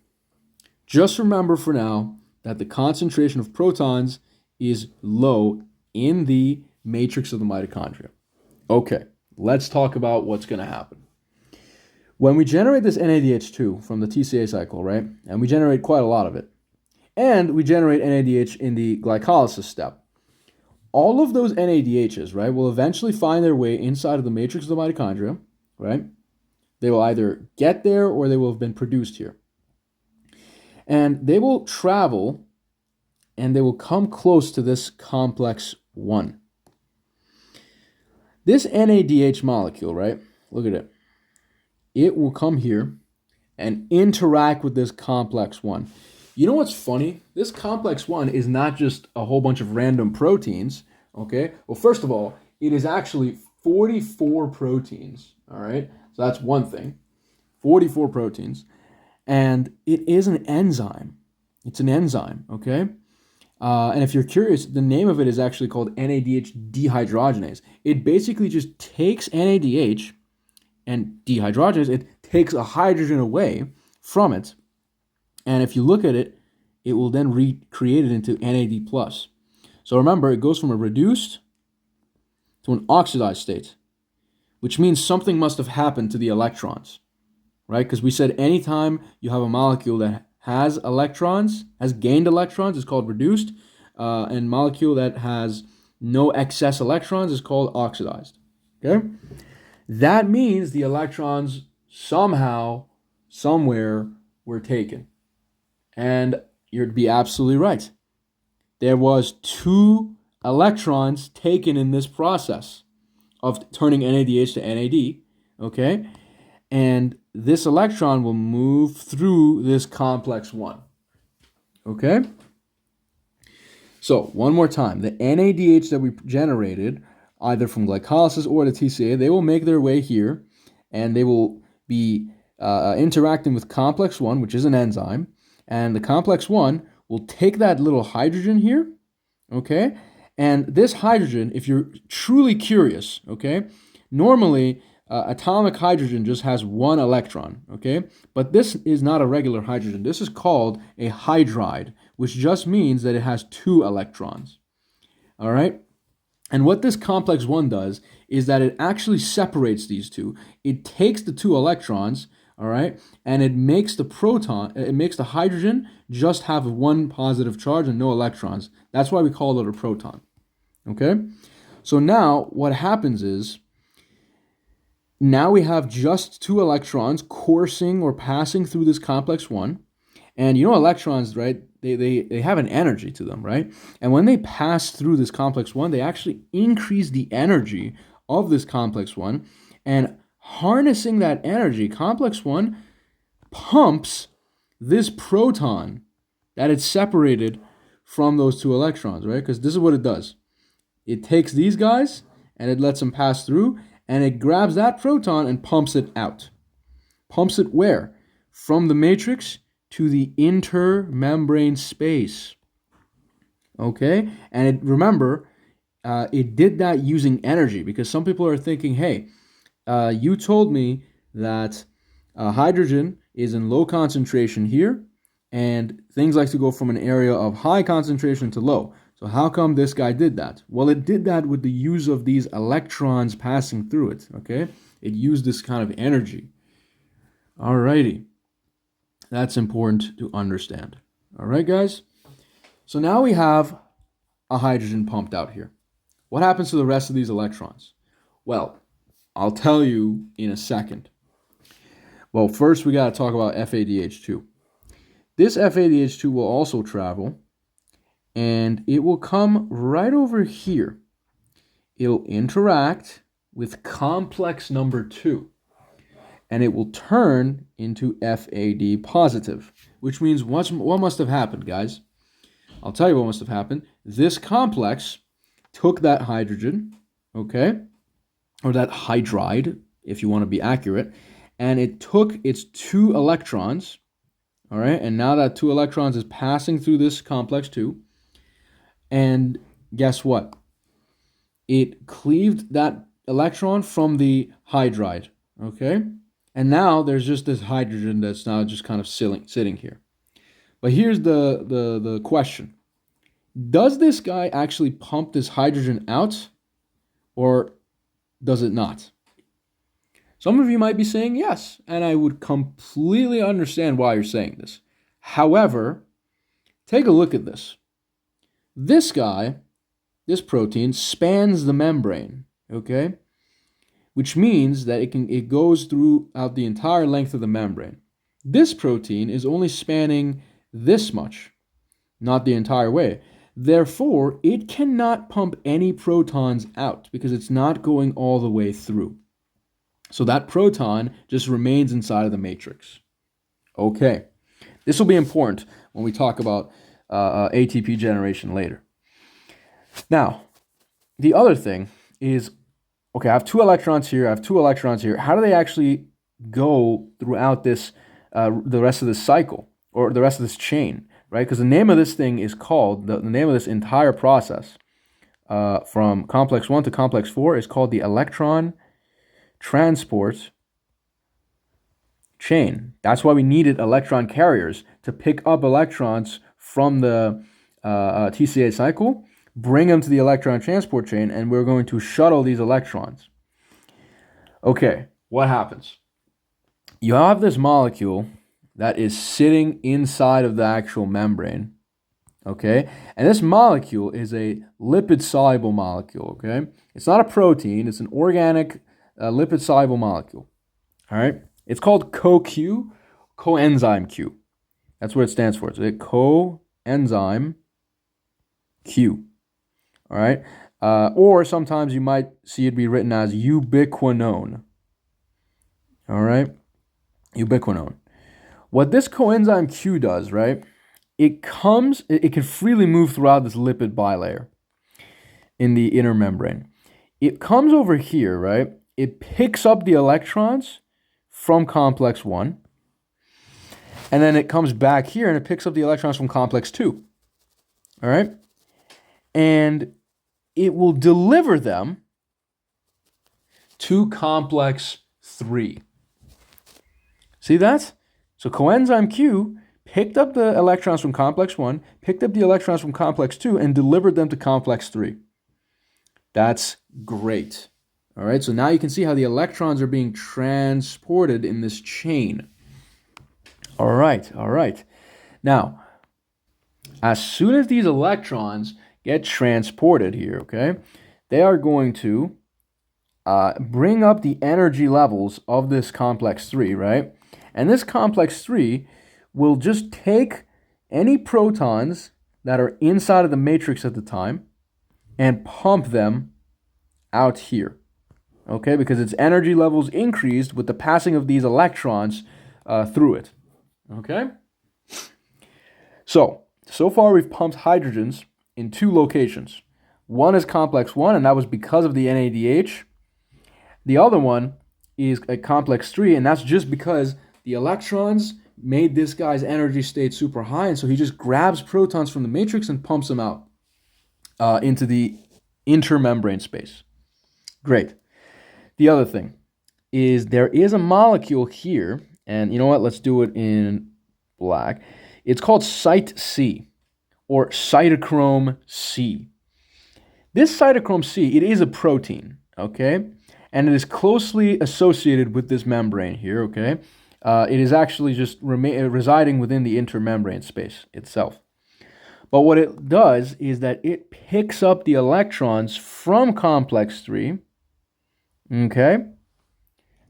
Speaker 1: Just remember for now that the concentration of protons is low in the matrix of the mitochondria. Okay, let's talk about what's going to happen. When we generate this NADH2 from the tcacycle, right, and we generate quite a lot of it, and we generate NADH in the glycolysis step, all of those NADHs, right, will eventually find their way inside of the matrix of the mitochondria, right? They will either get there or they will have been produced here. And they will travel and they will come close to this complex 1. This NADH molecule, right? Look at it. It will come here and interact with this complex 1. You know what's funny? This complex 1 is not just a whole bunch of random proteins, okay? Well, first of all, it is actually 44 proteins, all right? So that's one thing, 44 proteins, and it is an enzyme. It's an enzyme, okay? And if you're curious, the name of it is actually called NADH dehydrogenase. It basically just takes NADH and dehydrogenase, it takes a hydrogen away from it, and if you look at it, it will then recreate it into NAD+. So remember, it goes from a reduced to an oxidized state, which means something must have happened to the electrons, right? Because we said anytime you have a molecule that has electrons, has gained electrons, is called reduced, and molecule that has no excess electrons is called oxidized, okay? That means the electrons somehow, somewhere, were taken. And you'd be absolutely right. There was 2 electrons taken in this process of turning NADH to NAD, okay? And this electron will move through this complex 1, okay? So, one more time. The NADH that we generated, either from glycolysis or the TCA, they will make their way here, and they will be interacting with complex 1, which is an enzyme, and the complex 1 will take that little hydrogen here, okay? And this hydrogen, if you're truly curious, okay, normally atomic hydrogen just has 1 electron, okay? But this is not a regular hydrogen. This is called a hydride, which just means that it has 2 electrons, all right? And what this complex 1 does is that it actually separates these two. It takes the 2 electrons, all right, and it makes the hydrogen just have 1 positive charge and no electrons. That's why we call it a proton, okay? So now what happens is, now we have just 2 electrons coursing or passing through this complex 1. And you know electrons, right, they have an energy to them, right? And when they pass through this complex 1, they actually increase the energy of this complex 1. And harnessing that energy, complex 1 pumps this proton that it's separated from those two electrons, right? Because this is what it does. It takes these guys and it lets them pass through, and it grabs that proton and pumps it out. Pumps it where? From the matrix to the intermembrane space. Okay? And remember, it did that using energy, because some people are thinking, hey, you told me that hydrogen is in low concentration here, and things like to go from an area of high concentration to low. So how come this guy did that? Well, it did that with the use of these electrons passing through it, okay? It used this kind of energy. Alrighty. That's important to understand. All right, guys? So now we have a hydrogen pumped out here. What happens to the rest of these electrons? Well, I'll tell you in a second. Well, first we got to talk about FADH2. This FADH2 will also travel, and it will come right over here. It'll interact with complex number 2, and it will turn into FAD positive, which means what must have happened, guys? I'll tell you what must have happened. This complex took that hydrogen, okay, or that hydride, if you want to be accurate, and it took its 2 electrons, all right, and now that 2 electrons is passing through this complex 2, and guess what? It cleaved that electron from the hydride, okay? And now there's just this hydrogen that's now just kind of sitting here. But here's the question. Does this guy actually pump this hydrogen out, or does it not? Some of you might be saying yes, and I would completely understand why you're saying this. However, take a look at this. This guy, this protein, spans the membrane, okay? Which means that it goes throughout the entire length of the membrane. This protein is only spanning this much, not the entire way. Therefore, it cannot pump any protons out because it's not going all the way through. So that proton just remains inside of the matrix. Okay, this will be important when we talk about ATP generation later. Now, the other thing is, okay, I have 2 electrons here, I have 2 electrons here. How do they actually go throughout this, the rest of this cycle, or the rest of this chain, right? Because the name of this thing is called, the name of this entire process from complex 1 to complex 4 is called the Electron Transport chain. That's why we needed electron carriers to pick up electrons from the tcacycle, bring them to the electron transport chain, and we're going to shuttle these electrons. Okay, what happens? You have this molecule that is sitting inside of the actual membrane, okay? And this molecule is a lipid-soluble molecule, okay? It's not a protein, it's an organic lipid-soluble molecule, all right? It's called CoQ, coenzyme Q. That's what it stands for. It's a coenzyme Q, all right? Or sometimes you might see it be written as ubiquinone, all right? Ubiquinone. What this coenzyme Q does, right? It can freely move throughout this lipid bilayer in the inner membrane. It comes over here, right? It picks up the electrons from complex 1, and then it comes back here and it picks up the electrons from complex 2, all right? And it will deliver them to complex 3. See that? So coenzyme Q picked up the electrons from complex 1, picked up the electrons from complex 2, and delivered them to complex 3. That's great. All right, so now you can see how the electrons are being transported in this chain. All right. Now, as soon as these electrons get transported here, okay, they are going to bring up the energy levels of this complex 3, right? And this complex 3 will just take any protons that are inside of the matrix at the time and pump them out here, okay? Because its energy levels increased with the passing of these electrons through it, okay? So, So far, we've pumped hydrogens in 2 locations. One is complex 1, and that was because of the NADH. The other one is a complex 3, and that's just because the electrons made this guy's energy state super high, and so he just grabs protons from the matrix and pumps them out into the intermembrane space. Great. The other thing is there is a molecule here, and you know what? Let's do it in black. It's called Cyt-C, or cytochrome C. This cytochrome C, it is a protein, okay? And it is closely associated with this membrane here, okay? It is actually just residing within the intermembrane space itself. But what it does is that it picks up the electrons from complex 3, okay?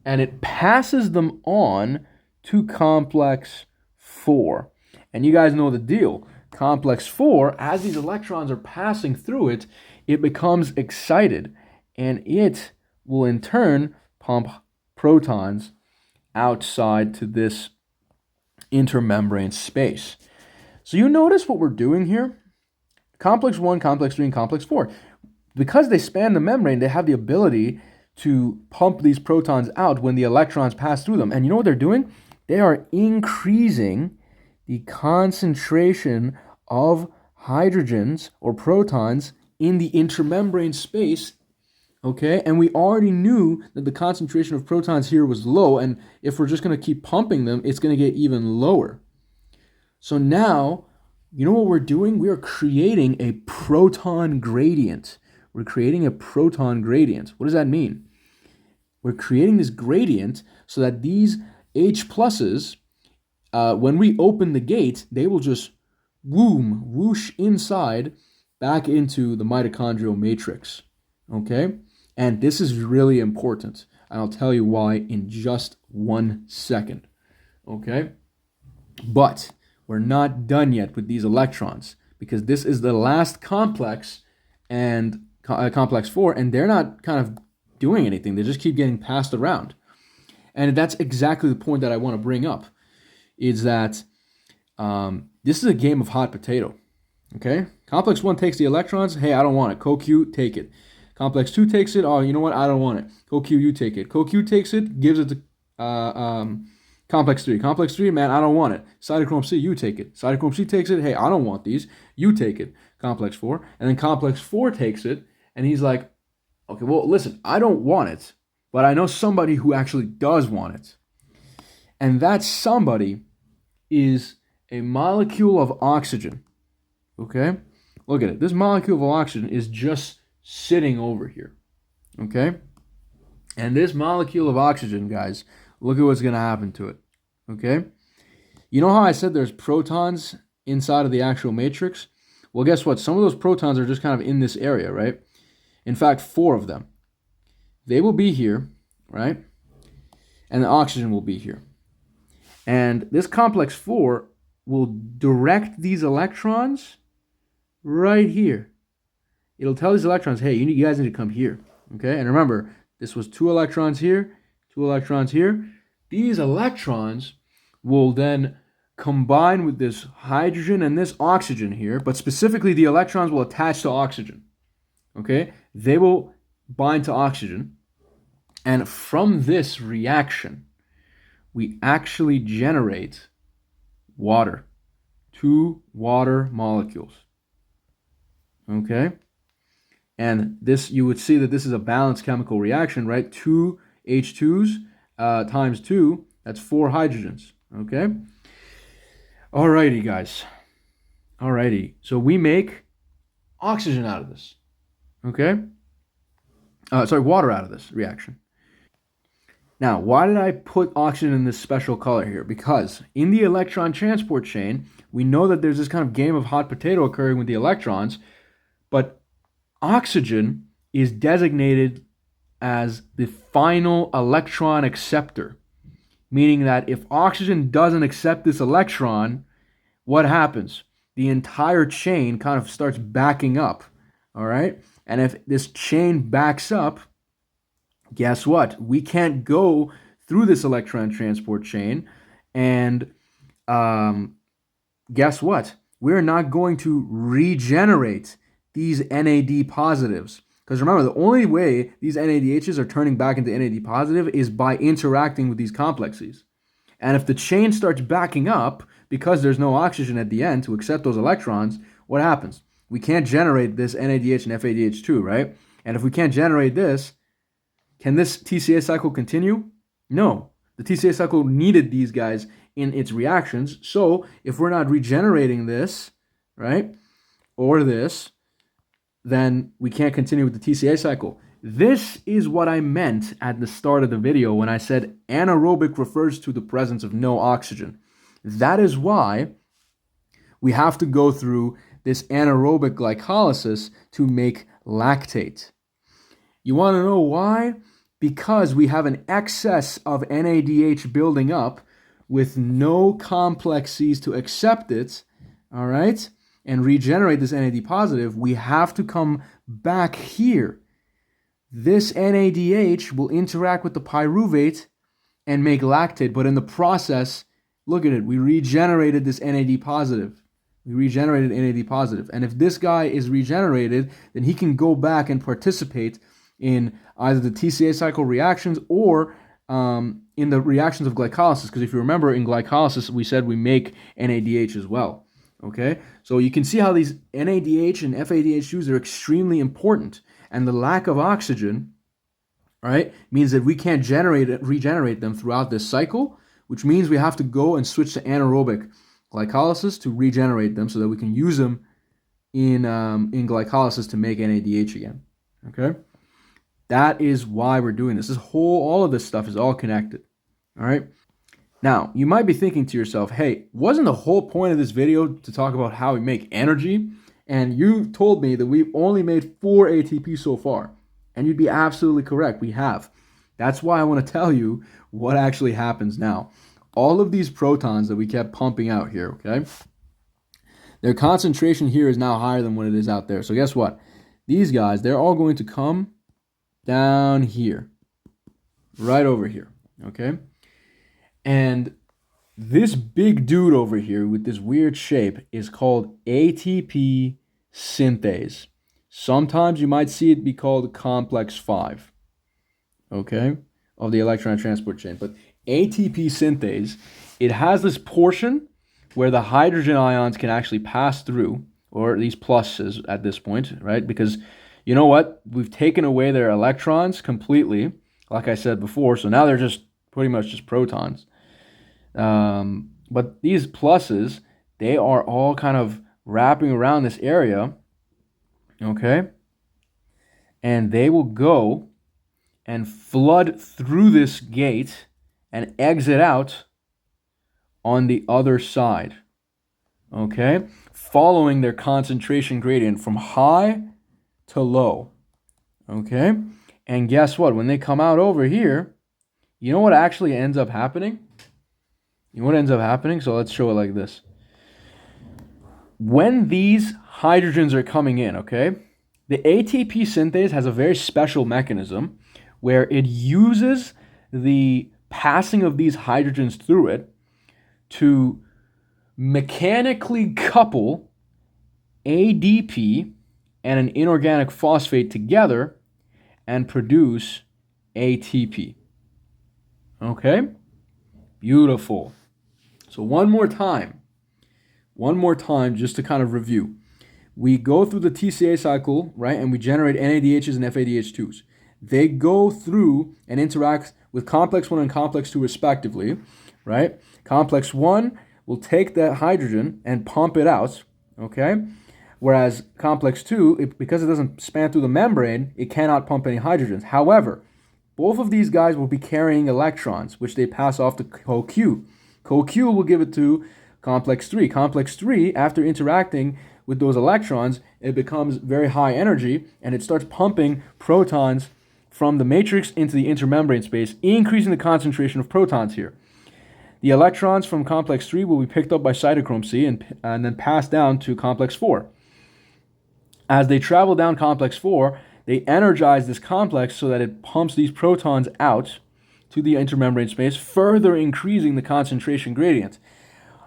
Speaker 1: And it passes them on to complex 4. And you guys know the deal. Complex 4, as these electrons are passing through it, it becomes excited, and it will in turn pump protons outside to this intermembrane space. So you notice what we're doing here? Complex 1, complex 3, and complex 4. Because they span the membrane, they have the ability to pump these protons out when the electrons pass through them. And you know what they're doing? They are increasing the concentration of hydrogens or protons in the intermembrane space, okay? And we already knew that the concentration of protons here was low, and if we're just going to keep pumping them, it's going to get even lower. So now, you know what we're doing? We are creating a proton gradient. We're creating a proton gradient. What does that mean? We're creating this gradient so that these H pluses, when we open the gate, they will just whoosh inside back into the mitochondrial matrix, okay? And this is really important, and I'll tell you why in just 1 second, okay? But we're not done yet with these electrons, because this is the last complex, and complex 4, and they're not kind of doing anything. They just keep getting passed around. And that's exactly the point that I want to bring up, is that this is a game of hot potato, okay? Complex 1 takes the electrons. Hey, I don't want it. CoQ, take it. Complex 2 takes it. Oh, you know what? I don't want it. CoQ, you take it. CoQ takes it, gives it to complex 3. Complex 3, man, I don't want it. Cytochrome C, you take it. Cytochrome C takes it. Hey, I don't want these. You take it. Complex 4. And then complex 4 takes it, and he's like, okay, well, listen, I don't want it, but I know somebody who actually does want it. And that somebody is a molecule of oxygen, okay? Look at it. This molecule of oxygen is just sitting over here, okay? And this molecule of oxygen, guys, look at what's going to happen to it, okay? You know how I said there's protons inside of the actual matrix? Well, guess what? Some of those protons are just kind of in this area, right? In fact, 4 of them. They will be here, right? And the oxygen will be here. And this complex 4 will direct these electrons right here. It'll tell these electrons, hey, you guys need to come here, okay? And remember, this was 2 electrons here, 2 electrons here. These electrons will then combine with this hydrogen and this oxygen here, but specifically the electrons will attach to oxygen, okay? They will bind to oxygen, and from this reaction, we actually generate water, 2 water molecules, okay? And this, you would see that this is a balanced chemical reaction, right? 2 H2s times 2, that's 4 hydrogens, okay? Alrighty, guys. Alrighty, so we make oxygen out of this, okay? Water out of this reaction. Now, why did I put oxygen in this special color here? Because in the electron transport chain, we know that there's this kind of game of hot potato occurring with the electrons, but oxygen is designated as the final electron acceptor, meaning that if oxygen doesn't accept this electron, what happens? The entire chain kind of starts backing up, all right? And if this chain backs up, guess what? We can't go through this electron transport chain, and guess what? we're not going to regenerate these NAD positives. Because remember, the only way these NADHs are turning back into NAD positive is by interacting with these complexes. And if the chain starts backing up, because there's no oxygen at the end to accept those electrons, what happens? We can't generate this NADH and FADH2, right? And if we can't generate this, can this TCA cycle continue? No. The TCA cycle needed these guys in its reactions. So if we're not regenerating this, right, or this, then we can't continue with the TCA cycle. This is what I meant at the start of the video when I said anaerobic refers to the presence of no oxygen. That is why we have to go through this anaerobic glycolysis to make lactate. You want to know why? Because we have an excess of NADH building up with no complexes to accept it, all right, and regenerate this NAD positive. We have to come back here. This NADH will interact with the pyruvate and make lactate, but in the process, look at it, we regenerated this NAD positive. We regenerated NAD positive. And if this guy is regenerated, then he can go back and participate in either the TCA cycle reactions or in the reactions of glycolysis. Because if you remember, in glycolysis, we said we make NADH as well. Okay? So you can see how these NADH and FADH2s are extremely important. And the lack of oxygen, right, means that we can't regenerate them throughout this cycle, which means we have to go and switch to anaerobic glycolysis to regenerate them so that we can use them in glycolysis to make NADH again. Okay? That is why we're doing this. All of this stuff is all connected. All right? Now, you might be thinking to yourself, hey, wasn't the whole point of this video to talk about how we make energy? And you told me that we've only made 4 ATP so far. And you'd be absolutely correct. We have. That's why I want to tell you what actually happens now. All of these protons that we kept pumping out here, okay? Their concentration here is now higher than what it is out there. So guess what? These guys, they're all going to come down here. Right over here, okay? And this big dude over here with this weird shape is called ATP synthase. Sometimes you might see it be called complex 5, okay, of the electron transport chain. But ATP synthase, it has this portion where the hydrogen ions can actually pass through, or at least pluses at this point, right? Because you know what? We've taken away their electrons completely, like I said before, so now they're just pretty much just protons. But these pluses, they are all kind of wrapping around this area, okay? And they will go and flood through this gate and exit out on the other side, okay? Following their concentration gradient from high to low, okay? And guess what? When they come out over here, you know what actually ends up happening? You know what ends up happening? So let's show it like this. When these hydrogens are coming in, okay, the ATP synthase has a very special mechanism where it uses the passing of these hydrogens through it to mechanically couple ADP and an inorganic phosphate together and produce ATP. Okay? Beautiful. So one more time, just to kind of review. We go through the TCA cycle, right, and we generate NADHs and FADH2s. They go through and interact with complex 1 and complex 2 respectively, right? Complex 1 will take that hydrogen and pump it out, okay? Whereas complex 2, because it doesn't span through the membrane, it cannot pump any hydrogens. However, both of these guys will be carrying electrons, which they pass off to CoQ. CoQ will give it to complex 3. Complex 3, after interacting with those electrons, it becomes very high energy, and it starts pumping protons from the matrix into the intermembrane space, increasing the concentration of protons here. The electrons from complex 3 will be picked up by cytochrome C and then passed down to complex 4. As they travel down complex 4, they energize this complex so that it pumps these protons out to the intermembrane space, further increasing the concentration gradient.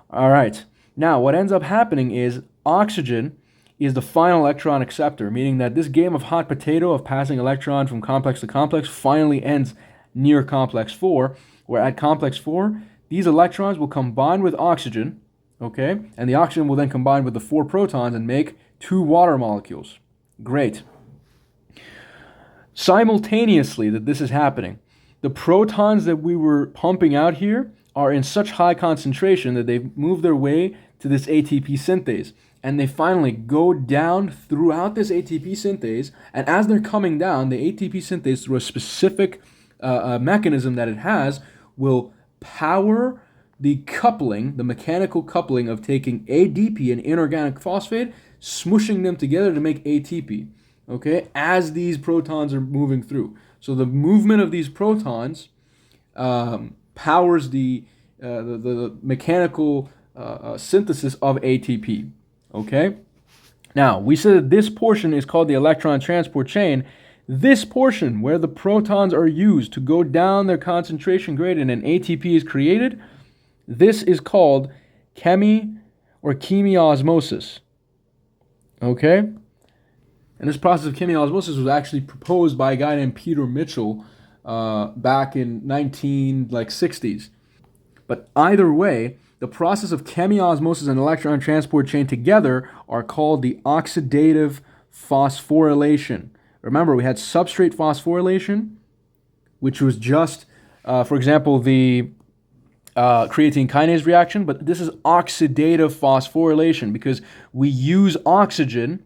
Speaker 1: All right, Now, what ends up happening is oxygen is the final electron acceptor, meaning that this game of hot potato of passing electrons from complex to complex finally ends near complex 4, where at complex 4, these electrons will combine with oxygen, okay? And the oxygen will then combine with the 4 protons and make 2 water molecules. Great. Simultaneously that this is happening, the protons that we were pumping out here are in such high concentration that they've moved their way to this ATP synthase. And they finally go down throughout this ATP synthase. And as they're coming down, the ATP synthase, through a specific mechanism that it has, will power the coupling, the mechanical coupling of taking ADP, an inorganic phosphate, smushing them together to make ATP, okay, as these protons are moving through. So the movement of these protons powers the mechanical synthesis of ATP, okay? Now, we said that this portion is called the electron transport chain. This portion, where the protons are used to go down their concentration gradient and ATP is created, this is called chemiosmosis, okay? And this process of chemiosmosis was actually proposed by a guy named Peter Mitchell back in 1960s. But either way, the process of chemiosmosis and electron transport chain together are called the oxidative phosphorylation. Remember, we had substrate phosphorylation, which was just, for example, the creatine kinase reaction, but this is oxidative phosphorylation because we use oxygen,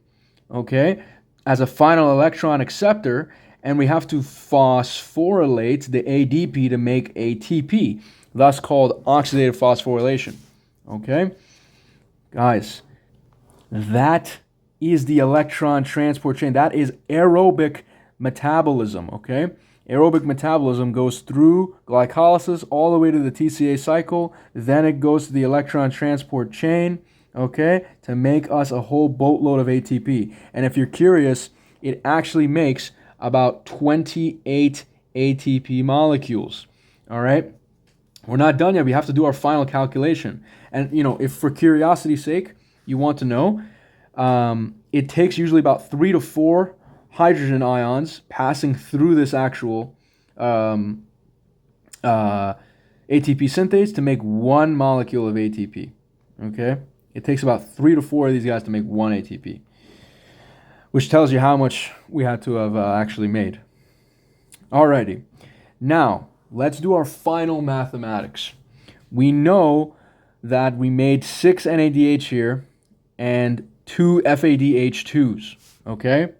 Speaker 1: okay, as a final electron acceptor, and we have to phosphorylate the ADP to make ATP, thus called oxidative phosphorylation, okay? Guys, that is the electron transport chain. That is aerobic metabolism, okay? Aerobic metabolism goes through glycolysis all the way to the tcacycle, then it goes to the electron transport chain, okay, to make us a whole boatload of ATP. And if you're curious, it actually makes about 28 ATP molecules, all right? We're not done yet. We have to do our final calculation. And, you know, if for curiosity's sake you want to know, it takes usually about 3 to 4 hydrogen ions passing through this actual ATP synthase to make 1 molecule of ATP, okay? It takes about 3 to 4 of these guys to make 1 ATP, which tells you how much we had to have actually made. Alrighty, now let's do our final mathematics. We know that we made 6 NADH here and 2 FADH2s, okay?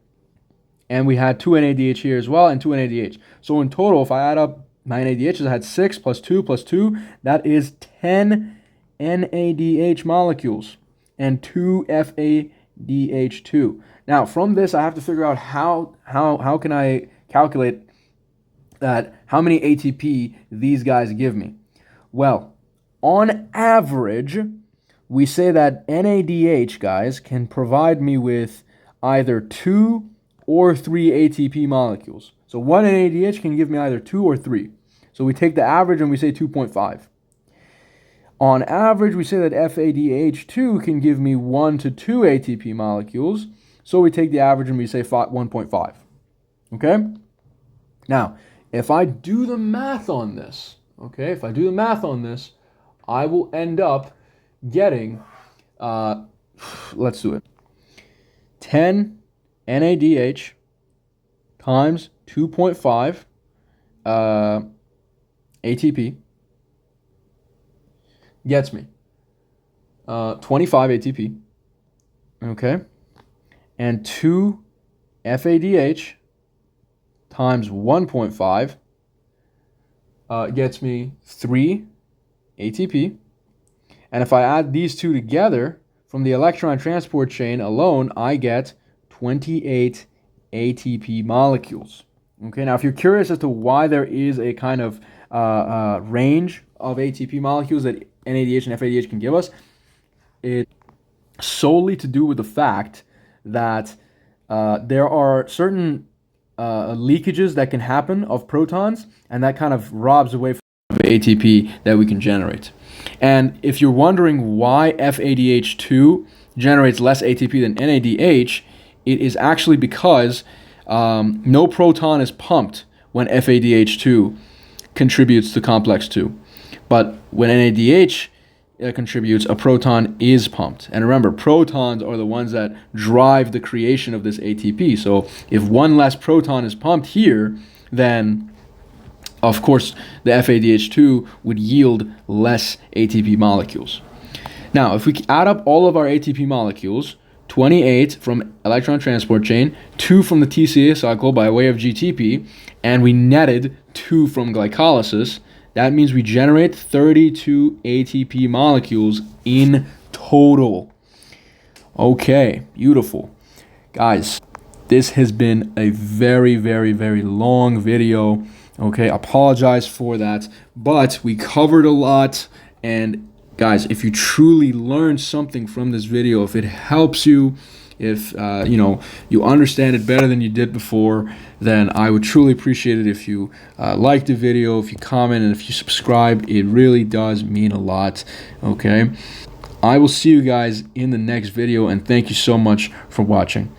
Speaker 1: And we had 2 NADH here as well and 2 NADH. So in total, if I add up my NADHs, I had 6 plus 2 plus 2. That is 10 NADH molecules and 2 FADH2. Now, from this, I have to figure out how can I calculate that, how many ATP these guys give me. Well, on average, we say that NADH, guys, can provide me with either 2 or 3 ATP molecules. So 1 NADH can give me either 2 or 3. So we take the average and we say 2.5. On average, we say that FADH2 can give me 1 to 2 ATP molecules. So we take the average and we say 1.5. Okay? Now, if I do the math on this, okay, I will end up getting, let's do it, 10 NADH times 2.5 ATP gets me 25 ATP, okay, and 2 FADH times 1.5 gets me 3 ATP. And if I add these two together, from the electron transport chain alone, I get 28 ATP molecules. Okay, now if you're curious as to why there is a kind of range of ATP molecules that NADH and FADH can give us, it's solely to do with the fact that there are certain leakages that can happen of protons, and that kind of robs away from the ATP that we can generate. And if you're wondering why FADH2 generates less ATP than NADH, it is actually because no proton is pumped when FADH2 contributes to complex 2. But when NADH contributes, a proton is pumped. And remember, protons are the ones that drive the creation of this ATP. So if one less proton is pumped here, then of course the FADH2 would yield less ATP molecules. Now, if we add up all of our ATP molecules, 28 from electron transport chain, 2 from the tcacycle by way of GTP, and we netted 2 from glycolysis, that means we generate 32 ATP molecules in total. Okay, beautiful. Guys, this has been a very, very, very long video. Okay, apologize for that, but we covered a lot. And guys, if you truly learned something from this video, if it helps you, if you understand it better than you did before, then I would truly appreciate it if you like the video, if you comment, and if you subscribe. It really does mean a lot. Okay, I will see you guys in the next video, and thank you so much for watching.